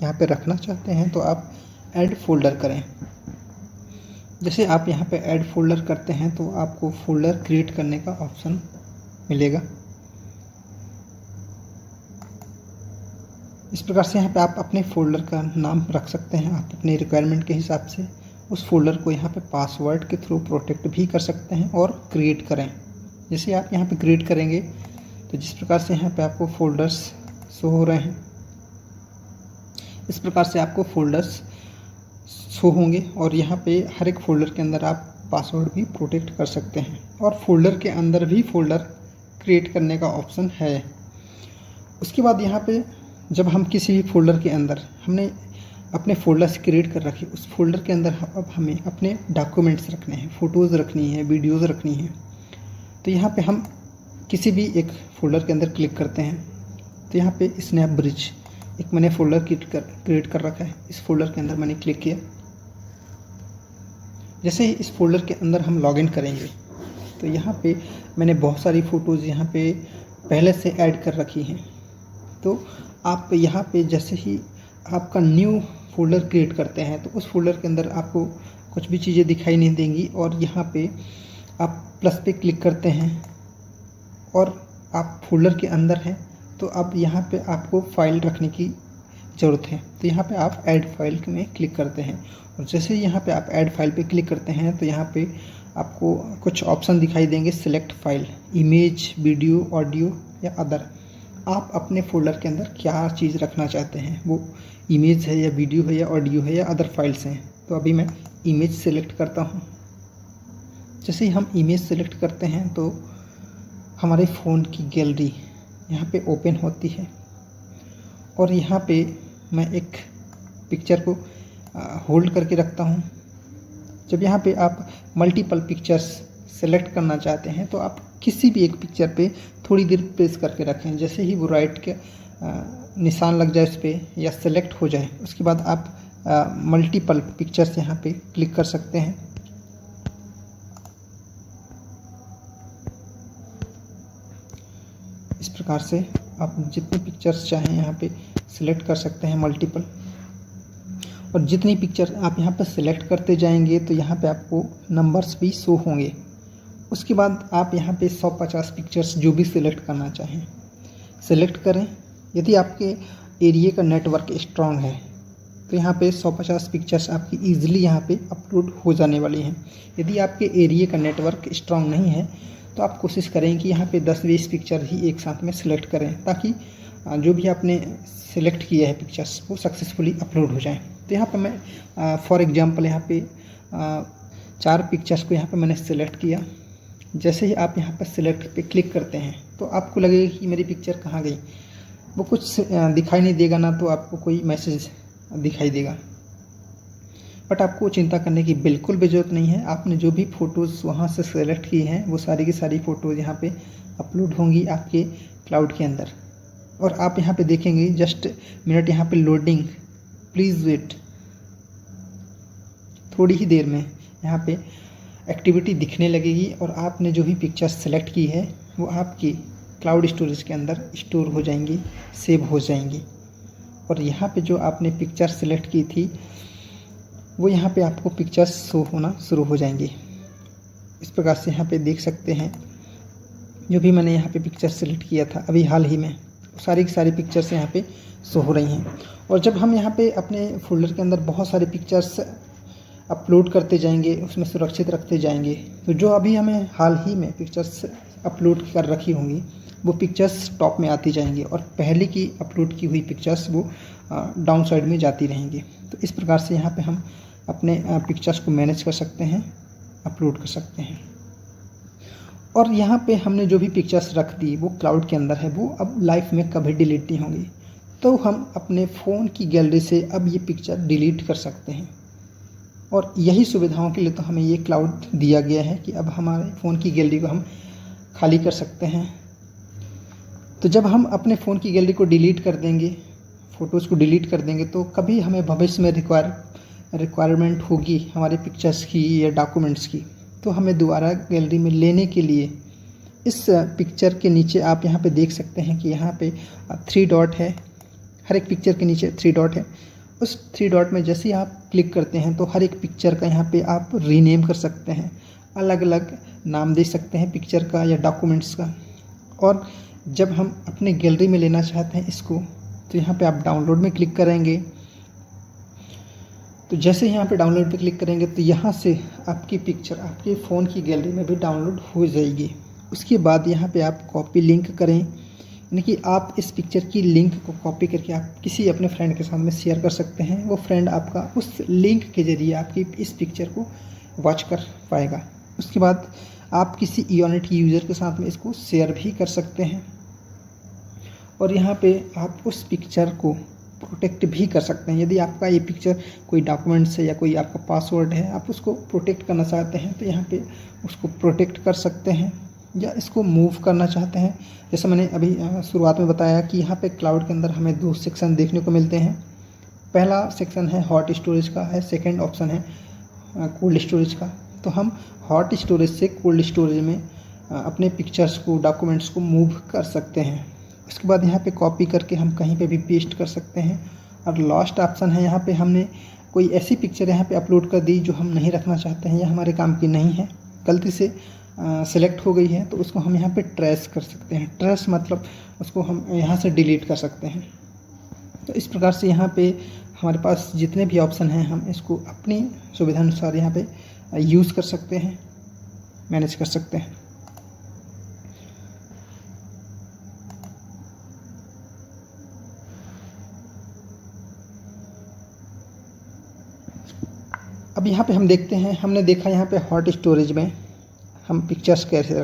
यहाँ पे रखना चाहते हैं तो आप ऐड फोल्डर करें। जैसे आप यहाँ पे ऐड फोल्डर करते हैं तो आपको फोल्डर क्रिएट करने का ऑप्शन मिलेगा। इस प्रकार से यहाँ पे आप अपने फोल्डर का नाम रख सकते हैं। आप अपने रिक्वायरमेंट के हिसाब से उस फोल्डर को यहाँ पे पासवर्ड के थ्रू प्रोटेक्ट भी कर सकते हैं और क्रिएट करें। जैसे आप यहाँ पे क्रिएट करेंगे तो जिस प्रकार से यहाँ पे आपको फोल्डर्स शो हो रहे हैं, इस प्रकार से आपको फोल्डर्स शो होंगे और यहाँ पे हर एक फोल्डर के अंदर आप पासवर्ड भी प्रोटेक्ट कर सकते हैं और फोल्डर के अंदर भी फोल्डर क्रिएट करने का ऑप्शन है। उसके बाद यहाँ पे जब हम किसी भी फोल्डर के अंदर हमने अपने फोल्डर्स क्रिएट कर रखे, उस फोल्डर के अंदर अब हमें अपने डॉक्यूमेंट्स रखने हैं, फ़ोटोज़ रखनी है, वीडियोज़ रखनी है। तो यहाँ पे हम किसी भी एक फ़ोल्डर के अंदर क्लिक करते हैं तो यहाँ पे स्नैप ब्रिज एक मैंने फ़ोल्डर क्रिएट कर रखा है। इस फोल्डर के अंदर मैंने क्लिक किया। जैसे ही इस फोल्डर के अंदर हम लॉगिन करेंगे तो यहाँ पे मैंने बहुत सारी फ़ोटोज़ यहाँ पे पहले से ऐड कर रखी हैं। तो आप यहाँ पे जैसे ही आपका न्यू फोल्डर क्रिएट करते हैं तो उस फोल्डर के अंदर आपको कुछ भी चीज़ें दिखाई नहीं देंगी और यहाँ पे आप प्लस पे क्लिक करते हैं और आप फोल्डर के अंदर हैं तो अब यहाँ पे आपको फ़ाइल रखने की ज़रूरत है। तो यहाँ पे आप ऐड फाइल में क्लिक करते हैं और जैसे यहाँ पे आप ऐड फाइल पे क्लिक करते हैं तो यहाँ पे आपको कुछ ऑप्शन दिखाई देंगे। Select file, image, video, audio या अदर। आप अपने फ़ोल्डर के अंदर क्या चीज़ रखना चाहते हैं, वो इमेज है या वीडियो है या ऑडियो है या अदर फाइल्स हैं। तो अभी मैं इमेज सेलेक्ट करता हूँ। जैसे ही हम इमेज सेलेक्ट करते हैं तो हमारे फ़ोन की गैलरी यहाँ पे ओपन होती है और यहाँ पे मैं एक पिक्चर को होल्ड करके रखता हूँ। जब यहाँ पे आप मल्टीपल पिक्चर्स सेलेक्ट करना चाहते हैं तो आप किसी भी एक पिक्चर पे थोड़ी देर प्रेस करके रखें। जैसे ही वो राइट के निशान लग जाए उस पर या सेलेक्ट हो जाए, उसके बाद आप मल्टीपल पिक्चर्स यहाँ पे क्लिक कर सकते हैं। इस प्रकार से आप जितनी पिक्चर्स चाहें यहाँ पे सिलेक्ट कर सकते हैं मल्टीपल। और जितनी पिक्चर आप यहाँ पर सिलेक्ट करते जाएंगे तो यहाँ पे आपको नंबर्स भी शो होंगे। उसके बाद आप यहाँ पे 150 पिक्चर्स जो भी सिलेक्ट करना चाहें सिलेक्ट करें। यदि आपके एरिया का नेटवर्क स्ट्रॉन्ग है तो यहाँ पे 150 पिक्चर्स आपकी ईजिली यहाँ पे अपलोड हो जाने वाली हैं। यदि आपके एरिया का नेटवर्क स्ट्रॉन्ग नहीं है तो आप कोशिश करें कि यहाँ पे 10-20 पिक्चर ही एक साथ में सिलेक्ट करें, ताकि जो भी आपने सिलेक्ट किया है पिक्चर्स वो सक्सेसफुली अपलोड हो जाएं। तो यहाँ पे मैं फॉर एग्जांपल यहाँ पे 4 पिक्चर्स को यहाँ पे मैंने सिलेक्ट किया। जैसे ही आप यहाँ पर सिलेक्ट पे क्लिक करते हैं तो आपको लगेगा कि मेरी पिक्चर कहाँ गई, वो कुछ दिखाई नहीं देगा ना, तो आपको कोई मैसेज दिखाई देगा। बट आपको चिंता करने की बिल्कुल भी ज़रूरत नहीं है। आपने जो भी फ़ोटोज़ वहाँ से सेलेक्ट की हैं वो सारी की सारी फ़ोटोज़ यहाँ पे अपलोड होंगी आपके क्लाउड के अंदर। और आप यहाँ पे देखेंगे जस्ट मिनट यहाँ पे लोडिंग, प्लीज़ वेट। थोड़ी ही देर में यहाँ पे एक्टिविटी दिखने लगेगी और आपने जो भी पिक्चर सेलेक्ट की है वो आपकी क्लाउड स्टोरेज के अंदर स्टोर हो जाएंगी, सेव हो जाएंगी। और यहाँ पे जो आपने पिक्चर सेलेक्ट की थी वो यहाँ पे आपको पिक्चर्स शो होना शुरू हो जाएंगी। इस प्रकार से यहाँ पे देख सकते हैं जो भी मैंने यहाँ पे पिक्चर सेलेक्ट किया था अभी हाल ही में, सारी की सारी पिक्चर्स यहाँ पे शो हो रही हैं। और जब हम यहाँ पे अपने फोल्डर के अंदर बहुत सारे पिक्चर्स अपलोड करते जाएंगे, उसमें सुरक्षित रखते जाएंगे, तो जो अभी हमें हाल ही में पिक्चर्स अपलोड कर रखी होंगी वो पिक्चर्स टॉप में आती जाएंगी और पहले की अपलोड की हुई पिक्चर्स वो डाउन साइड में जाती रहेंगी। तो इस प्रकार से यहाँ पे हम अपने पिक्चर्स को मैनेज कर सकते हैं, अपलोड कर सकते हैं। और यहाँ पे हमने जो भी पिक्चर्स रख दी वो क्लाउड के अंदर है, वो अब लाइफ में कभी डिलीट नहीं होंगी। तो हम अपने फ़ोन की गैलरी से अब ये पिक्चर डिलीट कर सकते हैं। और यही सुविधाओं के लिए तो हमें ये क्लाउड दिया गया है कि अब हमारे फ़ोन की गैलरी को हम खाली कर सकते हैं। तो जब हम अपने फ़ोन की गैलरी को डिलीट कर देंगे, फ़ोटोज़ को डिलीट कर देंगे, तो कभी हमें भविष्य में रिक्वायरमेंट होगी हमारे पिक्चर्स की या डॉक्यूमेंट्स की, तो हमें दोबारा गैलरी में लेने के लिए इस पिक्चर के नीचे आप यहाँ पे देख सकते हैं कि यहाँ पे 3 डॉट है, हर एक पिक्चर के नीचे 3 डॉट है। उस 3 डॉट में जैसे ही आप क्लिक करते हैं तो हर एक पिक्चर का यहाँ पे आप रीनेम कर सकते हैं, अलग अलग नाम दे सकते हैं पिक्चर का या डॉक्यूमेंट्स का। और जब हम अपने गैलरी में लेना चाहते हैं इसको, तो यहाँ पे आप डाउनलोड में क्लिक करेंगे। तो जैसे यहाँ पे डाउनलोड पे क्लिक करेंगे तो यहाँ से आपकी पिक्चर आपके फ़ोन की गैलरी में भी डाउनलोड हो जाएगी। उसके बाद यहाँ पे आप कॉपी लिंक करें, यानी कि आप इस पिक्चर की लिंक को कॉपी करके आप किसी अपने फ्रेंड के साथ में शेयर कर सकते हैं। वो फ्रेंड आपका उस लिंक के ज़रिए आपकी इस पिक्चर को वॉच कर पाएगा। उसके बाद आप किसी ईओनेट यूज़र के साथ में इसको शेयर भी कर सकते हैं। और यहाँ पे आप उस पिक्चर को प्रोटेक्ट भी कर सकते हैं। यदि आपका ये पिक्चर कोई डॉक्यूमेंट्स है या कोई आपका पासवर्ड है, आप उसको प्रोटेक्ट करना चाहते हैं तो यहाँ पे उसको प्रोटेक्ट कर सकते हैं, या इसको मूव करना चाहते हैं। जैसे मैंने अभी शुरुआत में बताया कि यहाँ पे क्लाउड के अंदर हमें 2 सेक्शन देखने को मिलते हैं। पहला सेक्शन है हॉट स्टोरेज का है, सेकेंड ऑप्शन है कोल्ड स्टोरेज का। तो हम हॉट स्टोरेज से कोल्ड स्टोरेज में अपने पिक्चर्स को, डॉक्यूमेंट्स को मूव कर सकते हैं। उसके बाद यहाँ पे कॉपी करके हम कहीं पे भी पेस्ट कर सकते हैं। और लास्ट ऑप्शन है, यहाँ पे हमने कोई ऐसी पिक्चर यहाँ पे अपलोड कर दी जो हम नहीं रखना चाहते हैं या हमारे काम की नहीं है, गलती से सेलेक्ट हो गई है, तो उसको हम यहाँ पे ट्रेस कर सकते हैं। ट्रेस मतलब उसको हम यहाँ से डिलीट कर सकते हैं। तो इस प्रकार से यहाँ पे हमारे पास जितने भी ऑप्शन हैं हम इसको अपनी सुविधा अनुसार यहाँ पे यूज़ कर सकते हैं, मैनेज कर सकते हैं। अब यहाँ पे हम देखते हैं, हमने देखा यहाँ पे हॉट स्टोरेज में हम पिक्चर्स कैसे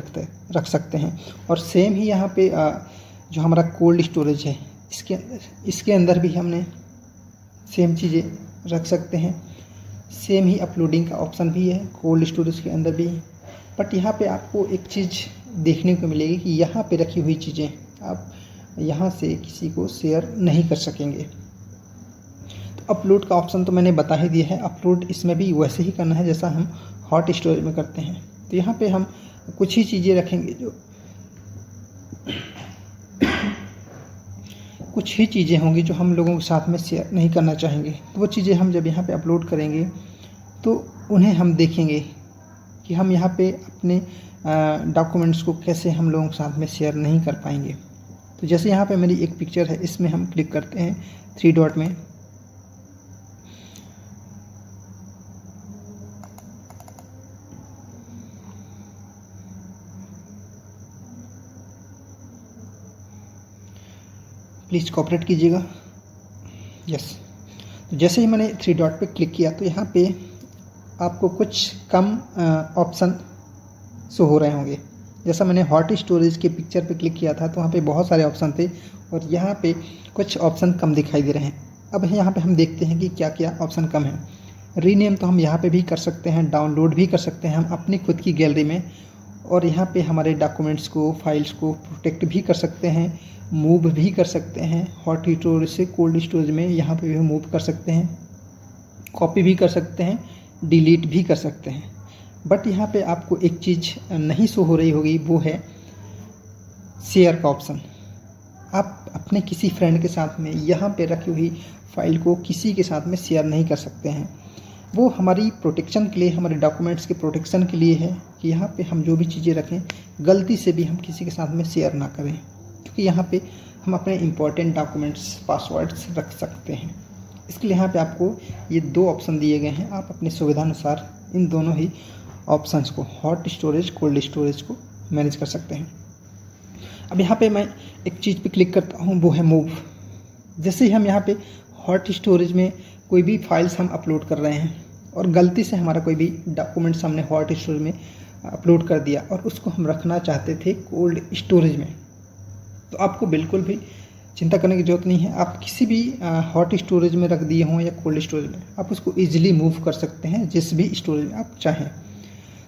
रख सकते हैं। और सेम ही यहाँ पे जो हमारा कोल्ड स्टोरेज है इसके अंदर भी हमने सेम चीज़ें रख सकते हैं। सेम ही अपलोडिंग का ऑप्शन भी है कोल्ड स्टोरेज के अंदर भी। बट यहाँ पे आपको एक चीज़ देखने को मिलेगी कि यहाँ पे रखी हुई चीज़ें आप यहाँ से किसी को शेयर नहीं कर सकेंगे। अपलोड का ऑप्शन तो मैंने बता ही दिया है, अपलोड इसमें भी वैसे ही करना है जैसा हम हॉट स्टोरेज में करते हैं। तो यहाँ पे हम कुछ ही चीज़ें रखेंगे, जो कुछ ही चीज़ें होंगी जो हम लोगों के साथ में शेयर नहीं करना चाहेंगे। तो वो चीज़ें हम जब यहाँ पे अपलोड करेंगे तो उन्हें हम देखेंगे कि हम यहाँ पे अपने डॉक्यूमेंट्स को कैसे हम लोगों के साथ में शेयर नहीं कर पाएंगे। तो जैसे यहाँ पे मेरी एक पिक्चर है, इसमें हम क्लिक करते हैं 3 डॉट में। प्लीज़ कोऑपरेट कीजिएगा। यस, तो जैसे ही मैंने 3 डॉट पे क्लिक किया तो यहाँ पे आपको कुछ कम ऑप्शन शो हो रहे होंगे। जैसा मैंने हॉट स्टोरेज के पिक्चर पे क्लिक किया था तो वहाँ पे बहुत सारे ऑप्शन थे और यहाँ पे कुछ ऑप्शन कम दिखाई दे रहे हैं। अब यहाँ पे हम देखते हैं कि क्या क्या ऑप्शन कम है। रीनेम तो हम यहाँ पे भी कर सकते हैं, डाउनलोड भी कर सकते हैं हम अपनी खुद की गैलरी में। और यहाँ पे हमारे डॉक्यूमेंट्स को, फाइल्स को प्रोटेक्ट भी कर सकते हैं, मूव भी कर सकते हैं। हॉट स्टोरेज से कोल्ड स्टोरेज में यहाँ पे भी मूव कर सकते हैं, कॉपी भी कर सकते हैं, डिलीट भी कर सकते हैं। बट यहाँ पे आपको एक चीज़ नहीं शो हो रही होगी, वो है शेयर का ऑप्शन। आप अपने किसी फ्रेंड के साथ में यहाँ पे रखी हुई फाइल को किसी के साथ में शेयर नहीं कर सकते हैं। वो हमारी प्रोटेक्शन के लिए, हमारे डॉक्यूमेंट्स के प्रोटेक्शन के लिए है कि यहाँ पे हम जो भी चीज़ें रखें गलती से भी हम किसी के साथ में शेयर ना करें, क्योंकि यहाँ पे हम अपने इम्पॉर्टेंट डॉक्यूमेंट्स, पासवर्ड्स रख सकते हैं। इसके लिए यहाँ पे आपको ये 2 ऑप्शन दिए गए हैं। आप अपनी सुविधानुसार इन दोनों ही ऑप्शंस को, हॉट स्टोरेज, कोल्ड स्टोरेज को मैनेज कर सकते हैं। अब यहाँ पे मैं एक चीज़ पे क्लिक करता हूँ, वो है मूव। जैसे ही हम यहाँ पे हॉट स्टोरेज में कोई भी फाइल्स हम अपलोड कर रहे हैं और गलती से हमारा कोई भी डॉक्यूमेंट्स हमने हॉट स्टोरेज में अपलोड कर दिया और उसको हम रखना चाहते थे कोल्ड स्टोरेज में, तो आपको बिल्कुल भी चिंता करने की ज़रूरत नहीं है। आप किसी भी हॉट स्टोरेज में रख दिए हों या कोल्ड स्टोरेज में, आप उसको ईजिली मूव कर सकते हैं जिस भी स्टोरेज में आप चाहें।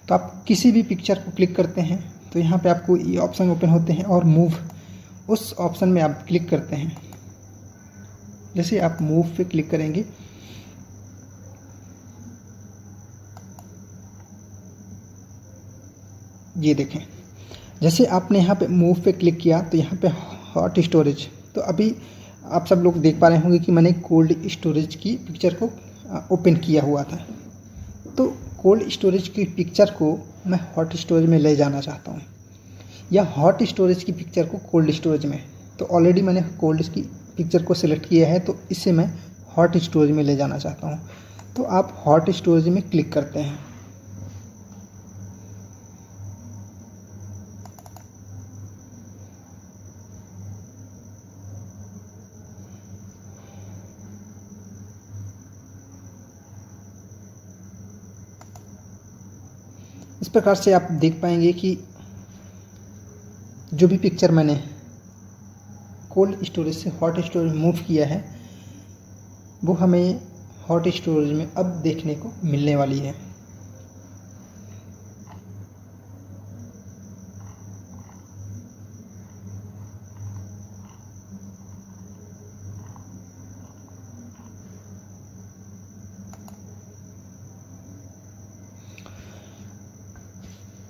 तो आप किसी भी पिक्चर को क्लिक करते हैं तो यहाँ पे आपको ये ऑप्शन ओपन होते हैं और मूव, उस ऑप्शन में आप क्लिक करते हैं। जैसे आप मूव पे क्लिक करेंगे ये देखें, जैसे आपने यहाँ पे मूव पे क्लिक किया तो यहाँ पे हॉट स्टोरेज, तो अभी आप सब लोग देख पा रहे होंगे कि मैंने कोल्ड स्टोरेज की पिक्चर को ओपन किया हुआ था। तो कोल्ड स्टोरेज की पिक्चर को मैं हॉट स्टोरेज में ले जाना चाहता हूँ, या हॉट स्टोरेज की पिक्चर को कोल्ड स्टोरेज में। तो ऑलरेडी मैंने कोल्ड की पिक्चर को सिलेक्ट किया है, तो इसे मैं हॉट स्टोरेज में ले जाना चाहता हूँ। तो आप हॉट स्टोरेज में क्लिक करते हैं। इस प्रकार से आप देख पाएंगे कि जो भी पिक्चर मैंने कोल्ड स्टोरेज से हॉट स्टोरेज में मूव किया है वो हमें हॉट स्टोरेज में अब देखने को मिलने वाली है।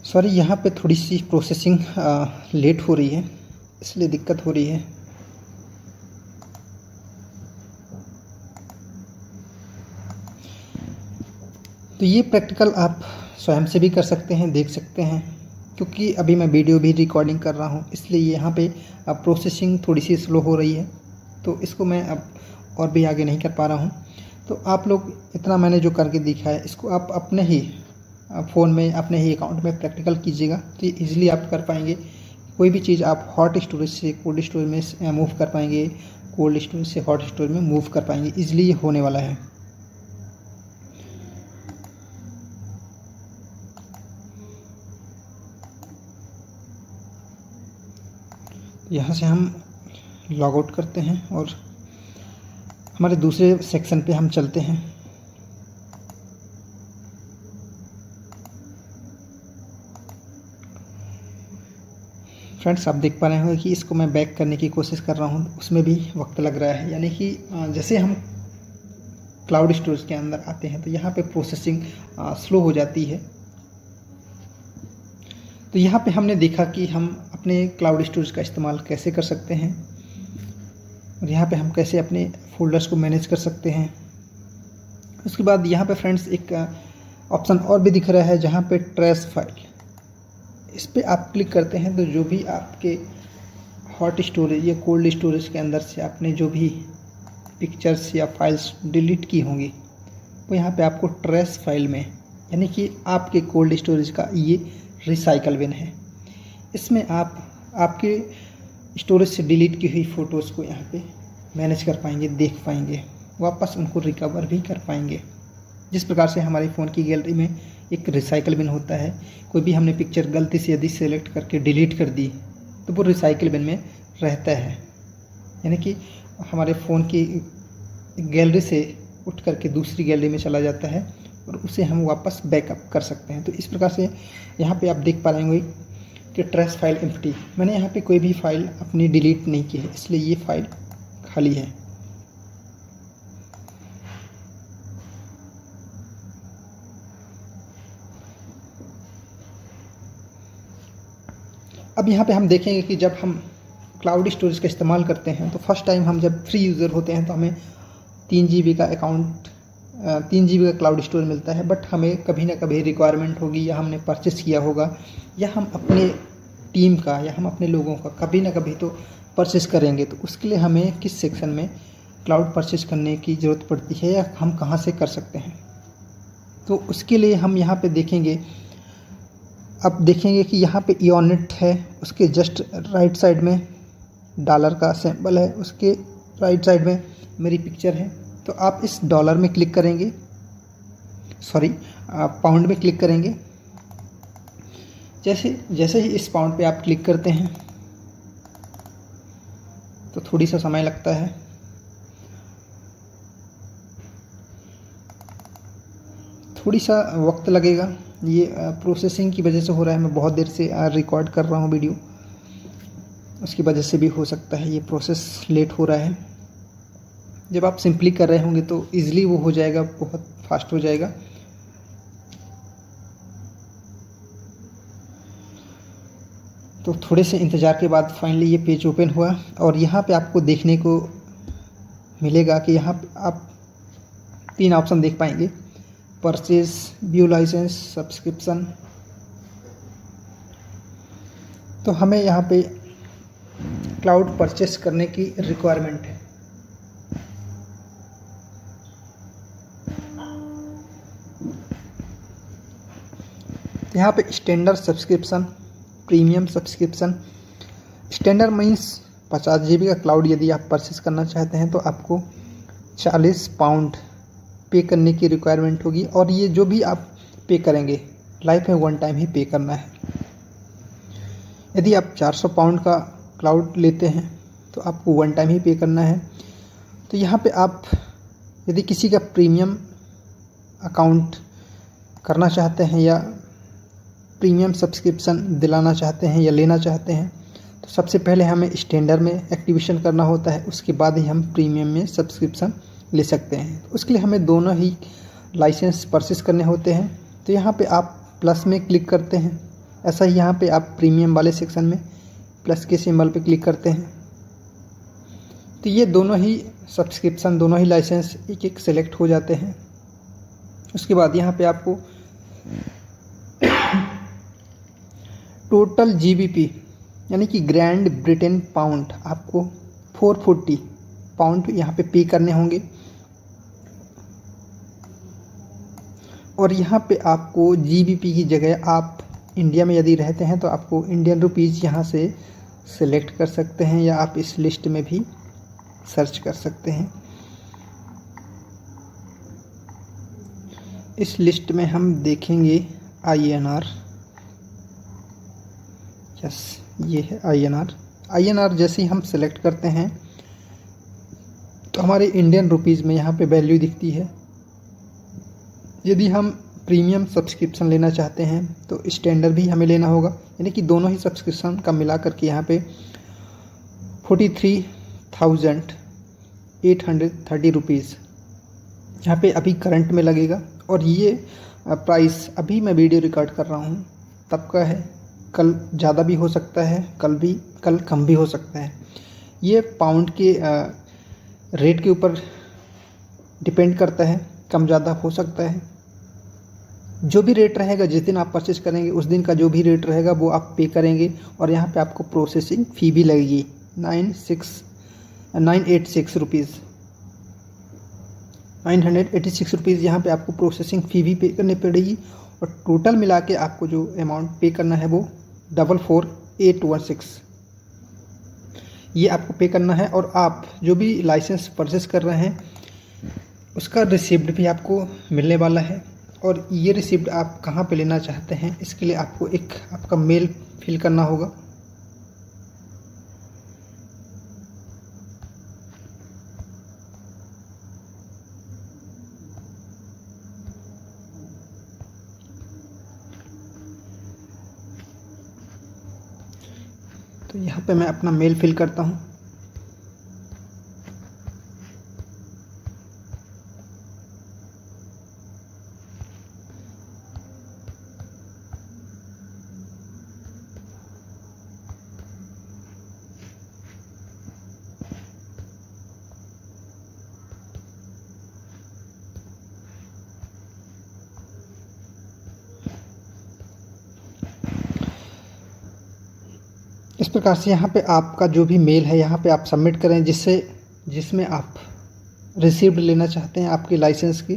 सॉरी, यहाँ पे थोड़ी सी प्रोसेसिंग लेट हो रही है, इसलिए दिक्कत हो रही है। तो ये प्रैक्टिकल आप स्वयं से भी कर सकते हैं, देख सकते हैं, क्योंकि अभी मैं वीडियो भी रिकॉर्डिंग कर रहा हूँ, इसलिए यहाँ पे अब प्रोसेसिंग थोड़ी सी स्लो हो रही है, तो इसको मैं अब और भी आगे नहीं कर पा रहा हूँ। तो आप लोग इतना मैंने जो करके दिखाया है इसको आप अपने ही फ़ोन में, अपने ही अकाउंट में प्रैक्टिकल कीजिएगा, तो ईजिली आप कर पाएंगे। कोई भी चीज़ आप हॉट स्टोरेज से कोल्ड स्टोरेज में मूव कर पाएंगे, कोल्ड स्टोरेज से हॉट स्टोरेज में मूव कर पाएंगे, ईजिली ये होने वाला है। यहाँ से हम लॉग आउट करते हैं और हमारे दूसरे सेक्शन पे हम चलते हैं। फ्रेंड्स, आप देख पा रहे होंगे कि इसको मैं बैक करने की कोशिश कर रहा हूँ, उसमें भी वक्त लग रहा है। यानी कि जैसे हम क्लाउड स्टोरेज के अंदर आते हैं तो यहाँ पे प्रोसेसिंग स्लो हो जाती है। तो यहाँ पे हमने देखा कि हम अपने क्लाउड स्टोरेज का इस्तेमाल कैसे कर सकते हैं और यहाँ पे हम कैसे अपने फोल्डर्स को मैनेज कर सकते हैं। उसके बाद यहाँ पे फ्रेंड्स एक ऑप्शन और भी दिख रहा है जहाँ पे ट्रेस फाइल, इस पर आप क्लिक करते हैं तो जो भी आपके हॉट स्टोरेज या कोल्ड स्टोरेज के अंदर से आपने जो भी पिक्चर्स या फाइल्स डिलीट की होंगी वो यहाँ पे आपको ट्रेस फाइल में, यानी कि आपके कोल्ड स्टोरेज का ये रिसाइकल बिन है, इसमें आप आपके स्टोरेज से डिलीट की हुई फ़ोटोज़ को यहाँ पे मैनेज कर पाएंगे, देख पाएंगे, वापस उनको रिकवर भी कर पाएंगे। जिस प्रकार से हमारे फ़ोन की गैलरी में एक रिसाइकल बिन होता है, कोई भी हमने पिक्चर गलती से यदि सेलेक्ट करके डिलीट कर दी तो वो रिसाइकल बिन में रहता है, यानी कि हमारे फ़ोन की गैलरी से उठ करके दूसरी गैलरी में चला जाता है और उसे हम वापस बैकअप कर सकते हैं। तो इस प्रकार से यहाँ पे आप देख पा रहे होंगे कि ट्रेस फाइल एम्प्टी, मैंने यहाँ पे कोई भी फाइल अपनी डिलीट नहीं की है, इसलिए ये फाइल खाली है। अब यहाँ पे हम देखेंगे कि जब हम क्लाउड स्टोरेज का इस्तेमाल करते हैं तो फर्स्ट टाइम हम जब फ्री यूज़र होते हैं तो हमें 3 GB का अकाउंट 3 GB का क्लाउड स्टोरेज मिलता है। बट हमें कभी ना कभी रिक्वायरमेंट होगी या हमने परचेस किया होगा या हम अपने टीम का या हम अपने लोगों का कभी ना कभी तो परचेस करेंगे, तो उसके लिए हमें किस सेक्शन में क्लाउड परचेस करने की ज़रूरत पड़ती है या हम कहाँ से कर सकते हैं। तो उसके लिए हम यहाँ पे देखेंगे, अब देखेंगे कि यहाँ पे ईओनेट है, उसके जस्ट राइट साइड में डॉलर का सिंबल है, उसके राइट साइड में मेरी पिक्चर है। तो आप इस डॉलर में क्लिक करेंगे, सॉरी पाउंड में क्लिक करेंगे। जैसे ही इस पाउंड पे आप क्लिक करते हैं तो थोड़ी सा समय लगता है, थोड़ी सा वक्त लगेगा। ये प्रोसेसिंग की वजह से हो रहा है, मैं बहुत देर से रिकॉर्ड कर रहा हूँ वीडियो, उसकी वजह से भी हो सकता है ये प्रोसेस लेट हो रहा है। जब आप सिंपली कर रहे होंगे तो ईज़िली वो हो जाएगा, बहुत फास्ट हो जाएगा। तो थोड़े से इंतज़ार के बाद फाइनली ये पेज ओपन हुआ और यहाँ पे आपको देखने को मिलेगा कि यहाँ पे आप 3 ऑप्शन देख पाएंगे, परचेज, व्यू लाइसेंस, सब्सक्रिप्शन। तो हमें यहाँ पे क्लाउड परचेस करने की रिक्वायरमेंट है। यहाँ पे standard subscription, premium subscription. Standard means 50 GB का क्लाउड यदि आप परचेस करना चाहते हैं तो आपको 40 पाउंड पे करने की रिक्वायरमेंट होगी, और ये जो भी आप पे करेंगे लाइफ में 1 टाइम ही पे करना है। यदि आप 400 पाउंड का क्लाउड लेते हैं तो आपको 1 टाइम ही पे करना है। तो यहाँ पे आप यदि किसी का प्रीमियम अकाउंट करना चाहते हैं या प्रीमियम सब्सक्रिप्शन दिलाना चाहते हैं या लेना चाहते हैं तो सबसे पहले हमें स्टैंडर्ड में एक्टिवेशन करना होता है, उसके बाद ही हम प्रीमियम में सब्सक्रिप्शन ले सकते हैं। उसके लिए हमें दोनों ही लाइसेंस परचेस करने होते हैं। तो यहाँ पे आप प्लस में क्लिक करते हैं, ऐसा ही यहाँ पे आप प्रीमियम वाले सेक्शन में प्लस के सिंबल पे क्लिक करते हैं। तो ये दोनों ही सब्सक्रिप्शन, दोनों ही लाइसेंस एक एक सेलेक्ट हो जाते हैं। उसके बाद यहाँ पे आपको टोटल GBP यानी कि ग्रैंड ब्रिटेन पाउंड आपको 440 पाउंड यहाँ पे करने होंगे, और यहाँ पे आपको GBP की जगह आप इंडिया में यदि रहते हैं तो आपको इंडियन रुपीज़ यहाँ से सिलेक्ट कर सकते हैं या आप इस लिस्ट में भी सर्च कर सकते हैं। इस लिस्ट में हम देखेंगे INR, यस ये है INR जैसे ही हम सिलेक्ट करते हैं तो हमारे इंडियन रुपीज़ में यहाँ पे वैल्यू दिखती है। यदि हम प्रीमियम सब्सक्रिप्शन लेना चाहते हैं तो स्टैंडर्ड भी हमें लेना होगा, यानी कि दोनों ही सब्सक्रिप्शन का मिला करके यहाँ पे 43,830 रुपीज़ यहाँ पे अभी करंट में लगेगा। और ये प्राइस अभी मैं वीडियो रिकॉर्ड कर रहा हूँ तब का है, कल ज़्यादा भी हो सकता है, कल कम भी हो सकता है। ये पाउंड के रेट के ऊपर डिपेंड करता है, कम ज़्यादा हो सकता है। जो भी रेट रहेगा, जिस दिन आप परचेस करेंगे उस दिन का जो भी रेट रहेगा वो आप पे करेंगे, और यहाँ पे आपको प्रोसेसिंग फ़ी भी लगेगी 986 रुपीज़, 986 रुपीज़ यहाँ पे आपको प्रोसेसिंग फ़ी भी पे करनी पड़ेगी। और टोटल मिला के आपको जो अमाउंट पे करना है वो 44,816 ये आपको पे करना है। और आप जो भी लाइसेंस परचेस कर रहे हैं उसका रिसिप्ट भी आपको मिलने वाला है। और ये रिसिप्ट आप कहाँ पे लेना चाहते हैं इसके लिए आपको एक आपका मेल फिल करना होगा। तो यहाँ पे मैं अपना मेल फिल करता हूँ। प्रकार से यहाँ पे आपका जो भी मेल है यहाँ पे आप सबमिट करें, जिसमें आप रिसीव्ड लेना चाहते हैं आपके लाइसेंस की।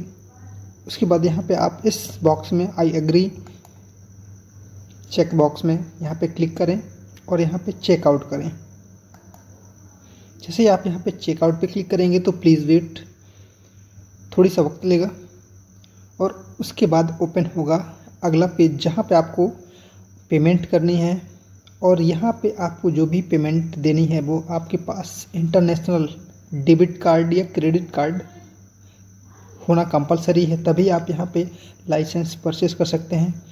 उसके बाद यहाँ पे आप इस बॉक्स में आई एग्री चेक बॉक्स में यहाँ पे क्लिक करें और यहाँ पे चेकआउट करें। जैसे ही आप यहाँ पे चेकआउट पे क्लिक करेंगे तो प्लीज़ वेट, थोड़ी सा वक्त लेगा और उसके बाद ओपन होगा अगला पेज जहाँ पे आपको पेमेंट करनी है। और यहाँ पे आपको जो भी पेमेंट देनी है वो आपके पास इंटरनेशनल डेबिट कार्ड या क्रेडिट कार्ड होना कंपलसरी है, तभी आप यहाँ पे लाइसेंस परचेस कर सकते हैं।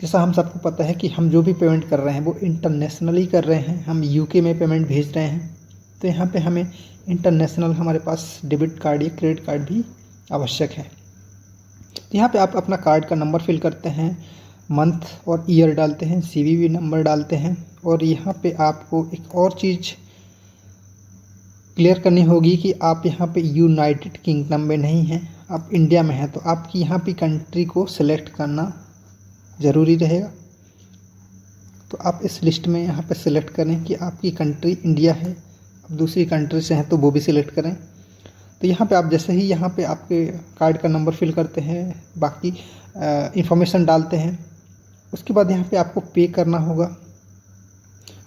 जैसा हम सबको पता है कि हम जो भी पेमेंट कर रहे हैं वो इंटरनेशनली कर रहे हैं, हम यूके में पेमेंट भेज रहे हैं, तो यहाँ पे हमें इंटरनेशनल हमारे पास डेबिट कार्ड या क्रेडिट कार्ड भी आवश्यक है। तो यहाँ पे आप अपना कार्ड का नंबर फिल करते हैं, मंथ और ईयर डालते हैं, CVV नंबर डालते हैं। और यहाँ पे आपको एक और चीज़ क्लियर करनी होगी कि आप यहाँ पे यूनाइटेड किंगडम में नहीं हैं, आप इंडिया में हैं, तो आपकी यहाँ पे कंट्री को सिलेक्ट करना ज़रूरी रहेगा। तो आप इस लिस्ट में यहाँ पे सिलेक्ट करें कि आपकी कंट्री इंडिया है, अब दूसरी कंट्री से हैं तो वो भी सिलेक्ट करें। तो यहाँ पे आप जैसे ही यहाँ पे आपके कार्ड का नंबर फिल करते हैं, बाकी इंफॉर्मेशन डालते हैं, उसके बाद यहाँ पे आपको पे करना होगा।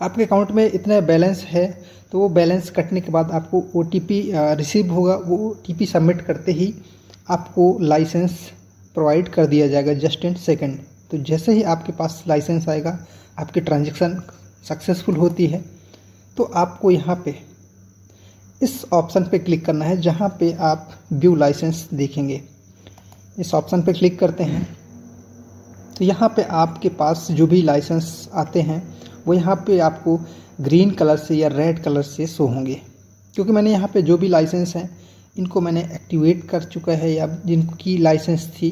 आपके अकाउंट में इतना बैलेंस है तो वो बैलेंस कटने के बाद आपको OTP रिसीव होगा। वो OTP सबमिट करते ही आपको लाइसेंस प्रोवाइड कर दिया जाएगा जस्ट इन सेकंड। तो जैसे ही आपके पास लाइसेंस आएगा, आपकी ट्रांजैक्शन सक्सेसफुल होती है, तो आपको यहाँ पे इस ऑप्शन पे क्लिक करना है जहाँ पे आप व्यू लाइसेंस देखेंगे। इस ऑप्शन पे क्लिक करते हैं तो यहाँ पे आपके पास जो भी लाइसेंस आते हैं वो यहाँ पे आपको ग्रीन कलर से या रेड कलर से शो होंगे, क्योंकि मैंने यहाँ पे जो भी लाइसेंस हैं इनको मैंने एक्टिवेट कर चुका है या जिनकी लाइसेंस थी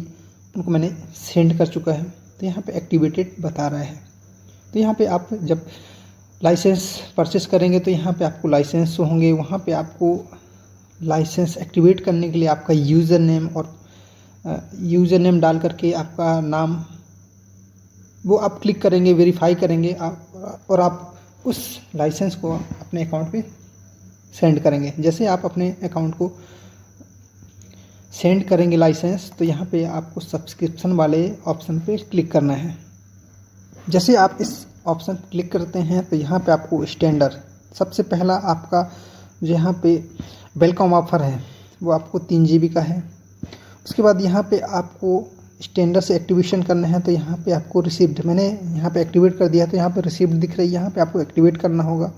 उनको मैंने सेंड कर चुका है, तो यहाँ पे एक्टिवेटेड बता रहा है। तो यहाँ पे आप जब लाइसेंस परचेस करेंगे तो यहाँ पे आपको लाइसेंस शो होंगे। वहाँ पे आपको लाइसेंस एक्टिवेट करने के लिए आपका यूज़र नेम डाल करके आपका नाम वो आप क्लिक करेंगे, वेरीफाई करेंगे और आप उस लाइसेंस को अपने अकाउंट पे सेंड करेंगे। जैसे आप अपने अकाउंट को सेंड करेंगे लाइसेंस, तो यहाँ पे आपको सब्सक्रिप्शन वाले ऑप्शन पे क्लिक करना है। जैसे आप इस ऑप्शन क्लिक करते हैं तो यहाँ पे आपको स्टैंडर्ड सबसे पहला आपका जो यहाँ पे वेलकम ऑफर है वो आपको 3 GB का है। उसके बाद यहाँ पे आपको स्टैंडर्ड से एक्टिवेशन करना है, तो यहाँ पे आपको रिसीव्ड, मैंने यहाँ पे एक्टिवेट कर दिया तो यहाँ पे रिसीव्ड दिख रही है, यहाँ पे आपको एक्टिवेट करना होगा।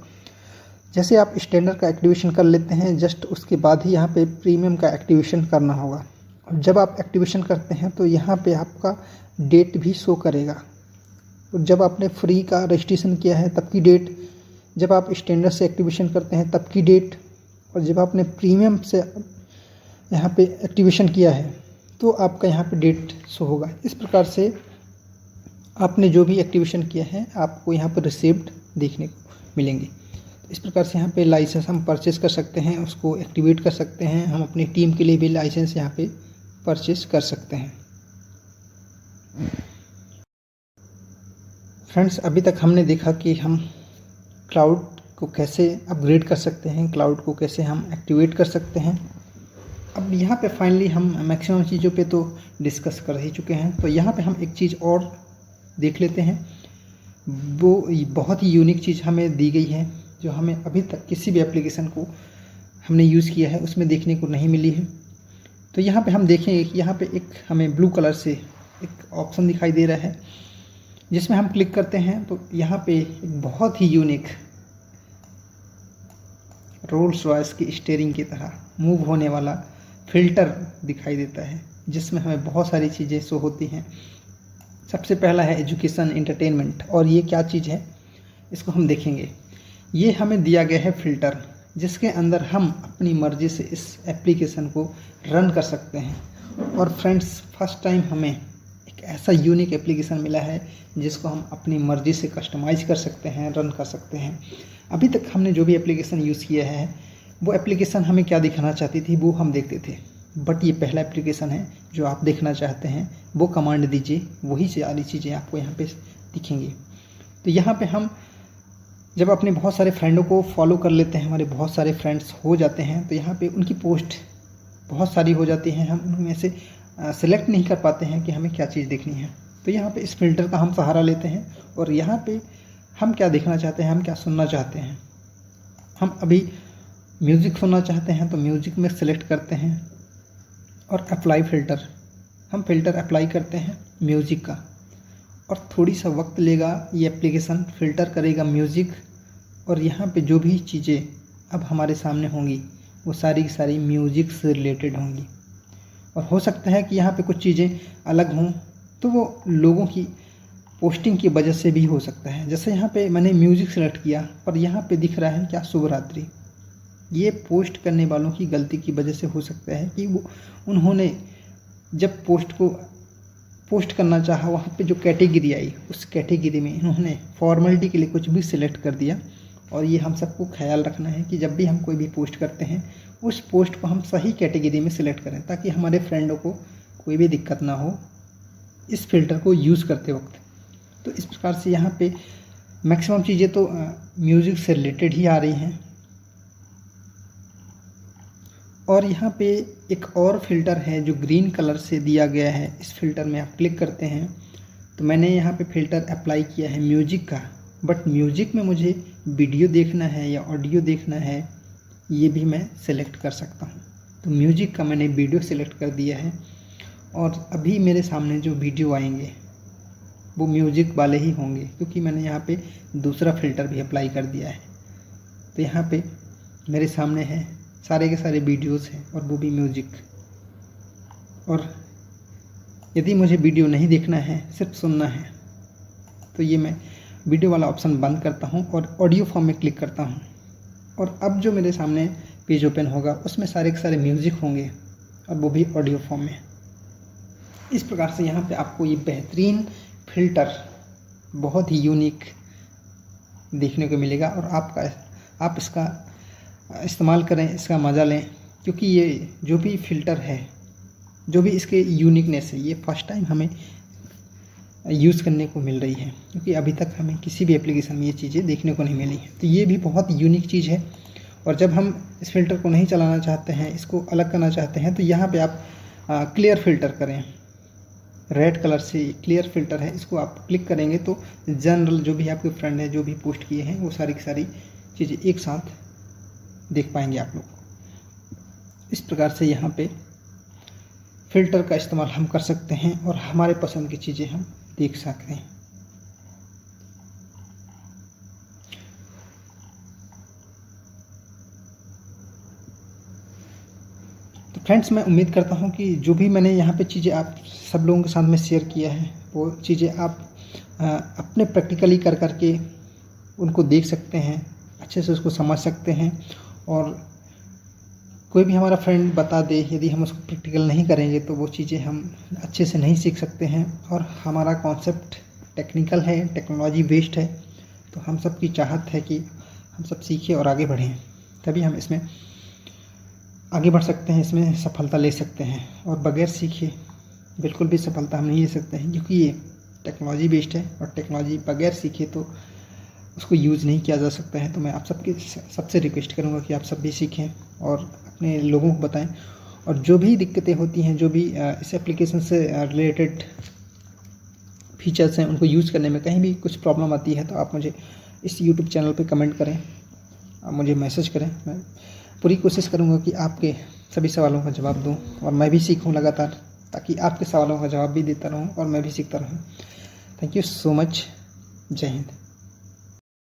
जैसे आप स्टैंडर्ड का एक्टिवेशन कर लेते हैं, जस्ट उसके बाद ही यहाँ पे प्रीमियम का एक्टिवेशन करना होगा। और जब आप एक्टिवेशन करते हैं तो यहाँ पे आपका डेट भी शो करेगा। और जब आपने फ्री का रजिस्ट्रेशन किया है तब की डेट, जब आप स्टैंडर्ड से एक्टिवेशन करते हैं तब की डेट, और जब आपने प्रीमियम से यहाँ पे एक्टिवेशन किया है तो आपका यहाँ पे डेट शो होगा। इस प्रकार से आपने जो भी एक्टिवेशन किया है आपको यहाँ पर रिसीव्ड देखने को मिलेंगे। इस प्रकार से यहाँ पे लाइसेंस हम परचेस कर सकते हैं, उसको एक्टिवेट कर सकते हैं। हम अपनी टीम के लिए भी लाइसेंस यहाँ पे परचेस कर सकते हैं। फ्रेंड्स, अभी तक हमने देखा कि हम क्लाउड को कैसे अपग्रेड कर सकते हैं, क्लाउड को कैसे हम एक्टिवेट कर सकते हैं। अब यहाँ पे फाइनली हम मैक्सिमम चीज़ों पे तो डिस्कस कर ही चुके हैं, तो यहाँ पे हम एक चीज़ और देख लेते हैं। वो बहुत ही यूनिक चीज़ हमें दी गई है जो हमें अभी तक किसी भी एप्लीकेशन को हमने यूज़ किया है उसमें देखने को नहीं मिली है। तो यहाँ पे हम देखेंगे कि यहाँ पे एक हमें ब्लू कलर से एक ऑप्शन दिखाई दे रहा है, जिसमें हम क्लिक करते हैं तो यहाँ पे एक बहुत ही यूनिक रोल्स रॉयस की स्टीयरिंग की तरह मूव होने वाला फ़िल्टर दिखाई देता है, जिसमें हमें बहुत सारी चीज़ें शो होती हैं। सबसे पहला है एजुकेशन एंटरटेनमेंट, और ये क्या चीज़ है इसको हम देखेंगे। ये हमें दिया गया है फ़िल्टर, जिसके अंदर हम अपनी मर्ज़ी से इस एप्लीकेशन को रन कर सकते हैं। और फ्रेंड्स, फर्स्ट टाइम हमें एक ऐसा यूनिक एप्लीकेशन मिला है जिसको हम अपनी मर्ज़ी से कस्टमाइज़ कर सकते हैं, रन कर सकते हैं। अभी तक हमने जो भी एप्लीकेशन यूज़ किया है वो एप्लीकेशन हमें क्या दिखाना चाहती थी वो हम देखते थे, बट ये पहला एप्लीकेशन है जो आप देखना चाहते हैं। वो कमांड दीजिए, वही सारी चीज़ें आपको यहाँ पे दिखेंगी। तो यहाँ पे हम जब अपने बहुत सारे फ्रेंडों को फॉलो कर लेते हैं, हमारे बहुत सारे फ्रेंड्स हो जाते हैं, तो यहाँ पे उनकी पोस्ट बहुत सारी हो जाती हैं, हम उनमें से सेलेक्ट नहीं कर पाते हैं कि हमें क्या चीज़ देखनी है। तो यहाँ पे इस फ़िल्टर का हम सहारा लेते हैं और यहाँ पे हम क्या देखना चाहते हैं, हम क्या सुनना चाहते हैं। हम अभी म्यूज़िक सुनना चाहते हैं तो म्यूज़िक में सेलेक्ट करते हैं और अप्लाई फ़िल्टर, हम फ़िल्टर अप्लाई करते हैं म्यूज़िक का, और थोड़ी सा वक्त लेगा, ये एप्लीकेशन फ़िल्टर करेगा म्यूज़िक, और यहाँ पे जो भी चीज़ें अब हमारे सामने होंगी वो सारी की सारी म्यूज़िक से रिलेटेड होंगी। और हो सकता है कि यहाँ पे कुछ चीज़ें अलग हों, तो वो लोगों की पोस्टिंग की वजह से भी हो सकता है। जैसे यहाँ पे मैंने म्यूज़िक सेलेक्ट किया पर यहाँ पे दिख रहा है क्या, शुभ रात्रि। ये पोस्ट करने वालों की गलती की वजह से हो सकता है कि वो उन्होंने जब पोस्ट को पोस्ट करना चाहा, वहाँ पे जो कैटेगरी आई उस कैटेगरी में इन्होंने फॉर्मेलिटी के लिए कुछ भी सिलेक्ट कर दिया। और ये हम सबको ख्याल रखना है कि जब भी हम कोई भी पोस्ट करते हैं उस पोस्ट को हम सही कैटेगरी में सिलेक्ट करें, ताकि हमारे फ्रेंडों को कोई भी दिक्कत ना हो इस फ़िल्टर को यूज़ करते वक्त। तो इस प्रकार से यहाँ पे मैक्सिमम चीज़ें तो म्यूज़िक से रिलेटेड ही आ रही हैं। और यहाँ पे एक और फ़िल्टर है जो ग्रीन कलर से दिया गया है, इस फ़िल्टर में आप क्लिक करते हैं तो मैंने यहाँ पे फ़िल्टर अप्लाई किया है म्यूज़िक का, बट म्यूज़िक में मुझे वीडियो देखना है या ऑडियो देखना है, ये भी मैं सेलेक्ट कर सकता हूँ। तो म्यूज़िक का मैंने वीडियो सेलेक्ट कर दिया है और अभी मेरे सामने जो वीडियो आएंगे वो म्यूज़िक वाले ही होंगे, क्योंकि मैंने यहाँ पे दूसरा फ़िल्टर भी अप्लाई कर दिया है। तो यहाँ पे मेरे सामने है सारे के सारे वीडियोस हैं और वो भी म्यूज़िक। और यदि मुझे वीडियो नहीं देखना है, सिर्फ सुनना है, तो ये मैं वीडियो वाला ऑप्शन बंद करता हूँ और ऑडियो फॉर्म में क्लिक करता हूँ। और अब जो मेरे सामने पेज ओपन होगा उसमें सारे के सारे म्यूज़िक होंगे और वो भी ऑडियो फॉर्म में। इस प्रकार से यहाँ पे आपको ये बेहतरीन फ़िल्टर बहुत ही यूनिक देखने को मिलेगा और आप इसका इस्तेमाल करें, इसका मज़ा लें, क्योंकि ये जो भी फ़िल्टर है, जो भी इसके यूनिकनेस है, ये फर्स्ट टाइम हमें यूज़ करने को मिल रही है, क्योंकि अभी तक हमें किसी भी एप्लीकेशन में ये चीज़ें देखने को नहीं मिली हैं। तो ये भी बहुत यूनिक चीज़ है। और जब हम इस फ़िल्टर को नहीं चलाना चाहते हैं, इसको अलग करना चाहते हैं, तो यहाँ पे आप क्लियर फ़िल्टर करें, रेड कलर से क्लियर फ़िल्टर है, इसको आप क्लिक करेंगे तो जनरल जो भी आपके फ्रेंड है जो भी पोस्ट किए हैं वो सारी की सारी चीज़ें एक साथ देख पाएंगे आप लोग। इस प्रकार से यहाँ पे फ़िल्टर का इस्तेमाल हम कर सकते हैं और हमारे पसंद की चीज़ें हम देख सकते हैं। तो फ्रेंड्स, मैं उम्मीद करता हूँ कि जो भी मैंने यहाँ पे चीज़ें आप सब लोगों के साथ में शेयर किया है वो चीज़ें आप अपने प्रैक्टिकली कर करके उनको देख सकते हैं, अच्छे से उसको समझ सकते हैं। और कोई भी हमारा फ्रेंड बता दे, यदि हम उसको प्रैक्टिकल नहीं करेंगे तो वो चीज़ें हम अच्छे से नहीं सीख सकते हैं। और हमारा कॉन्सेप्ट टेक्निकल है, टेक्नोलॉजी बेस्ड है, तो हम सब की चाहत है कि हम सब सीखें और आगे बढ़ें, तभी हम इसमें आगे बढ़ सकते हैं, इसमें सफलता ले सकते हैं। और बगैर सीखे बिल्कुल भी सफलता हम नहीं ले सकते हैं, क्योंकि ये टेक्नोलॉजी बेस्ड है और टेक्नोलॉजी बगैर सीखे तो उसको यूज़ नहीं किया जा सकता है। तो मैं आप सबसे रिक्वेस्ट करूँगा कि आप सब भी सीखें और अपने लोगों को बताएं। और जो भी दिक्कतें होती हैं, जो भी इस एप्लीकेशन से रिलेटेड फीचर्स हैं, उनको यूज़ करने में कहीं भी कुछ प्रॉब्लम आती है तो आप मुझे इस यूट्यूब चैनल पे कमेंट करें, आप मुझे मैसेज करें। मैं पूरी कोशिश करूँगा कि आपके सभी सवालों का जवाब दूँ और मैं भी सीखूँ लगातार, ताकि आपके सवालों का जवाब भी देता रहूँ और मैं भी सीखता रहूँ। Thank you so much. जय हिंद।